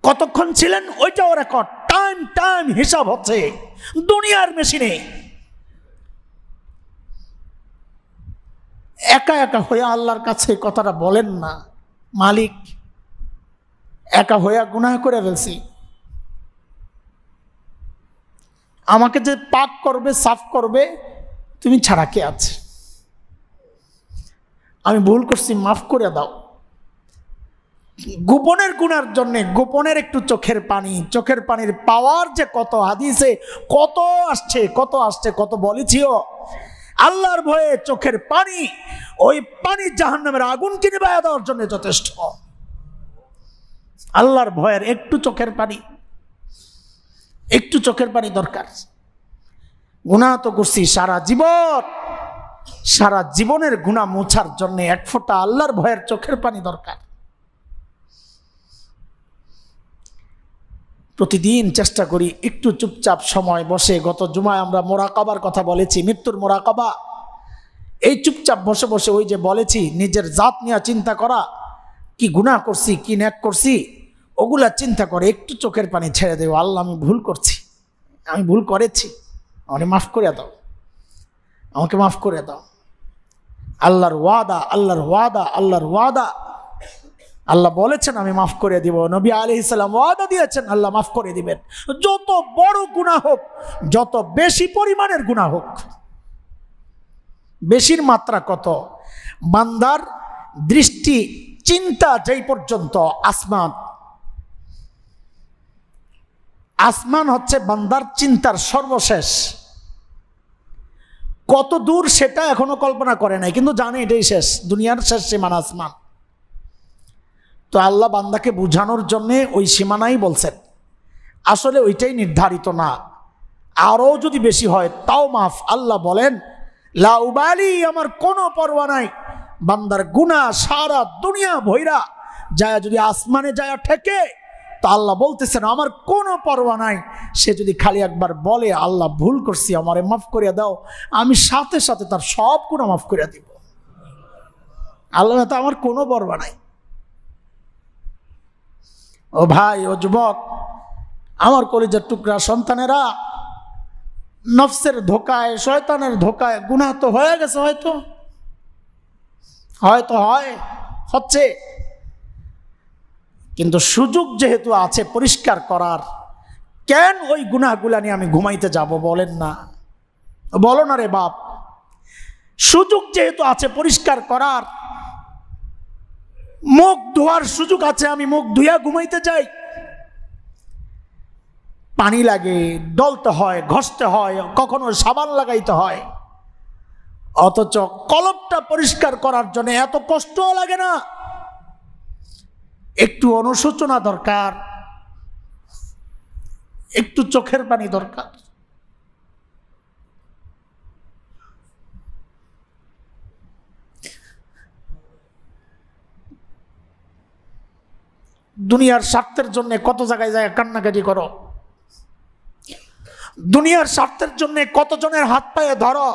কতক্ষণ ছিলেন ওইটাও রেকর্ড, টাইম টাইম হিসাব হচ্ছে দুনিয়ার মেশিনে। একা একা হয়ে আল্লাহর কাছে কথাটা বলেন না, মালিক একা হইয়া গুনাহ করে ফেলছি, আমাকে যে পাক করবে সাফ করবে তুমি ছাড়া কে আছে, আমি ভুল করছি মাফ করে দাও। গোপনের গুনার জন্য গোপনের একটু চোখের পানি, চোখের পানির পাওয়ার যে কত হাদিসে কত আসছে কত আসছে কত বলেছিও। আল্লাহর ভয়ে চোখের পানি, ওই পানি জাহান্নামের আগুনকে নিভাইয়া দেওয়ার জন্য যথেষ্ট। আল্লাহর ভয়ের একটু চোখের পানি, একটু চোখের পানি দরকার। গুনাহ তো করছি সারা জীবন, সারা জীবনের গুনাহ মোছার জন্য এক ফোঁটা আল্লাহর ভয়ের চোখের পানি দরকার। প্রতিদিন চেষ্টা করি একটু চুপচাপ সময় বসে, গত জুমায় আমরা মোরাকাবার কথা বলেছি, মৃত্যুর মোরাকাবা। এই চুপচাপ বসে বসে ওই যে বলেছি নিজের জাত নিয়ে চিন্তা করা, কি গুনাহ করছি কি নেক করছি ওগুলা চিন্তা করে একটু চোখের পানি ছেড়ে দেব। আল্লাহ আমি ভুল করছি, আমি ভুল করেছি, আমাকে মাফ করে দাও, আমাকে মাফ করে দাও। আল্লাহর ওয়াদা, আল্লাহর ওয়াদা, আল্লাহর ওয়াদা। আল্লাহ বলেছেন আমি মাফ করে দিব, নবী আলাইহিস সালাম ওয়াদা দিয়েছেন আল্লাহ মাফ করে দিবেন। যত বড় গুনাহ হোক, যত বেশি পরিমাণের গুনাহ হোক। বেশির মাত্রা কত? বান্দার দৃষ্টি চিন্তা যেই পর্যন্ত আসমান, আসমান হচ্ছে বান্দার চিন্তার সর্বশেষ। কত দূর সেটা এখনো কল্পনা করে নাই, কিন্তু জানে এটাই শেষ, দুনিয়ার শেষ সীমানা আসমান। তো আল্লাহ বান্দাকে বুঝানোর জন্যে ওই সীমানাই বলছেন, আসলে ওইটাই নির্ধারিত না, আরও যদি বেশি হয় তাও মাফ। আল্লাহ বলেন লা উবালি, আমার কোনো পরোয়া নাই। বান্দার গুনাহ সারা দুনিয়া ভৈরা যায় যদি আসমানে যায় ঠেকে, তা আল্লাহ বলতেছেন আমার কোনো পরোয়া নাই। সে যদি খালি একবার বলে আল্লাহ ভুল করছি আমারে মাফ করিয়া দাও, আমি সাথে সাথে তার সব গুনাহ মাফ করিয়া দিব। আল্লাহ তো আমার কোনো পরোয়া নাই। ও ভাই, ও যুবক, আমার কলিজার টুকরা সন্তানেরা, নফসের ধোকায় শয়তানের ধোকায় গুনাহ তো হয়ে গেছে, হয়তো হচ্ছে, কিন্তু সুযোগ যেহেতু আছে পরিষ্কার করার, কেন ওই গুনাহগুলা নিয়ে আমি ঘুমাইতে যাব বলেন না? বলো না রে বাপ, সুযোগ যেহেতু আছে পরিষ্কার করার, মুখ ধোয়ার সুযোগ আছে, আমি মুখ ধুইয়া ঘুমাইতে যাই। পানি লাগে, ডলতে হয়, ঘষতে হয়, কখনো সাবান লাগাইতে হয়, অথচ কলবটা পরিষ্কার করার জন্য এত কষ্টও লাগে না। একটু অনুশোচনা দরকার, একটু চোখের পানি দরকার। দুনিয়ার স্বার্থের জন্য কত জায়গায় যায় কান্নাকাটি করো, দুনিয়ার স্বার্থের জন্য কতজনের হাত পায়ে ধরো,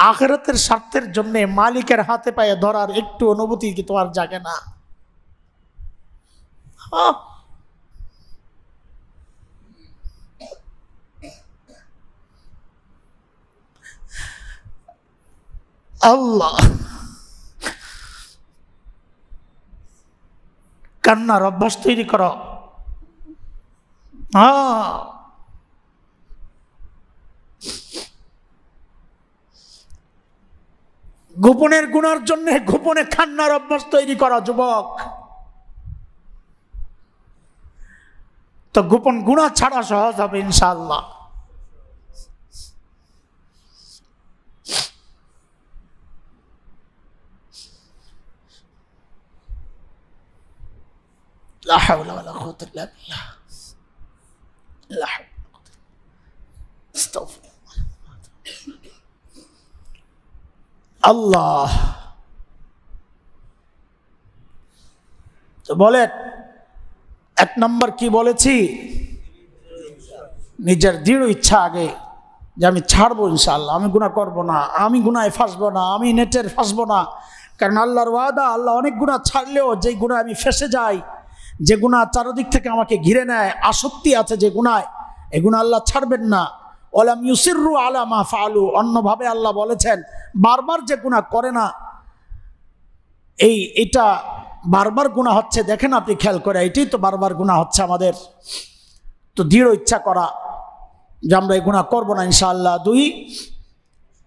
আখিরাতের স্বার্থের জন্য মালিকের হাতে পায়ে ধরার একটু অনুভূতি কি তোমার জাগে না? আল্লাহ, কান্নার অভ্যাস তৈরি করো। গোপনের গুনার জন্য গোপনে কান্নার অভ্যাস তৈরি করা যুবক, তো গোপন গুনাহ ছাড়া সহজ হবে ইনশাআল্লাহ। লা হাওলা ওয়ালা কুওয়াতা ইল্লা বিল্লাহ। লা হাওলা ওয়ালা কুওয়াতা। আস্তাগফিরুল্লাহ। আল্লাহ, তো বলেন এক নম্বর কি বলেছি? নিজের দৃঢ় ইচ্ছা আগে, যে আমি ছাড়বো ইনশাআল্লাহ, আমি গুনাহ করব না, আমি গুনায় ফাঁসবো না, আমি নেটের ফাঁসবো না। কারণ আল্লাহর ওয়াদা, আল্লাহ অনেক গুনাহ ছাড়লেও যে গুনাহ আমি ফেসে যাই, যে গুনাহ চারদিক থেকে আমাকে ঘিরে নেয়, আসক্তি আছে যে গুনায়, এই গুনাহ আল্লাহ ছাড়বেন না। ওয়ালাম ইউসিররু আলা মা ফাআলু, অন্যভাবে আল্লাহ বলেছেন বারবার যে গুনাহ করে না, এটা বারবার গুনাহ হচ্ছে। দেখেন আপনি খেয়াল করে, এটাই তো বারবার গুনাহ হচ্ছে আমাদের। তো দৃঢ় ইচ্ছা করা যে আমরা এই গুনাহ করবো না ইনশাআল্লাহ। 2,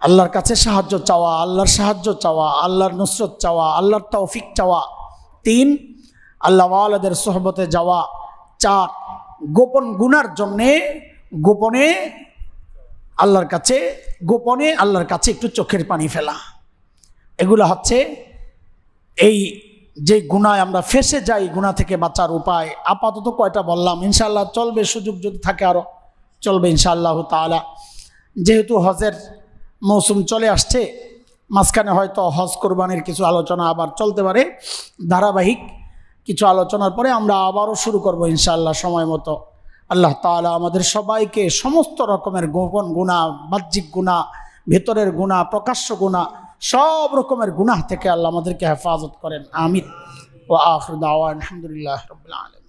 আল্লাহর কাছে সাহায্য চাওয়া, আল্লাহর সাহায্য চাওয়া, আল্লাহর নুসরত চাওয়া, আল্লাহর তৌফিক চাওয়া। 3, আল্লাহ ওয়ালাদের সোহবতে যাওয়া। 4, গোপন গুনার জন্যে গোপনে আল্লাহর কাছে একটু চোখের পানি ফেলা। এগুলো হচ্ছে এই যে গুনায় আমরা ফেসে যাই, গুনাহ থেকে বাঁচার উপায়। আপাতত কয়টা বললাম, ইনশাআল্লাহ চলবে, সুযোগ যদি থাকে আরো চলবে ইনশাআল্লাহ তাআলা। যেহেতু হজের মৌসুম চলে আসছে, মাঝখানে হয়তো হজ কোরবানির কিছু আলোচনা আবার চলতে পারে। ধারাবাহিক কিছু আলোচনার পরে আমরা আবারও শুরু করব ইনশাআল্লাহ সময় মতো। আল্লাহ তাআলা আমাদের সবাইকে সমস্ত রকমের গোপন গুনাহ, বাহ্যিক গুনাহ, ভেতরের গুনাহ, প্রকাশ্য গুনাহ, সব রকমের গুনাহ থেকে আল্লাহ আমাদেরকে হেফাজত করেন। আমিন। ওয়া আখিরু দাওয়ানা আলহামদুলিল্লাহি রাব্বিল আলামিন।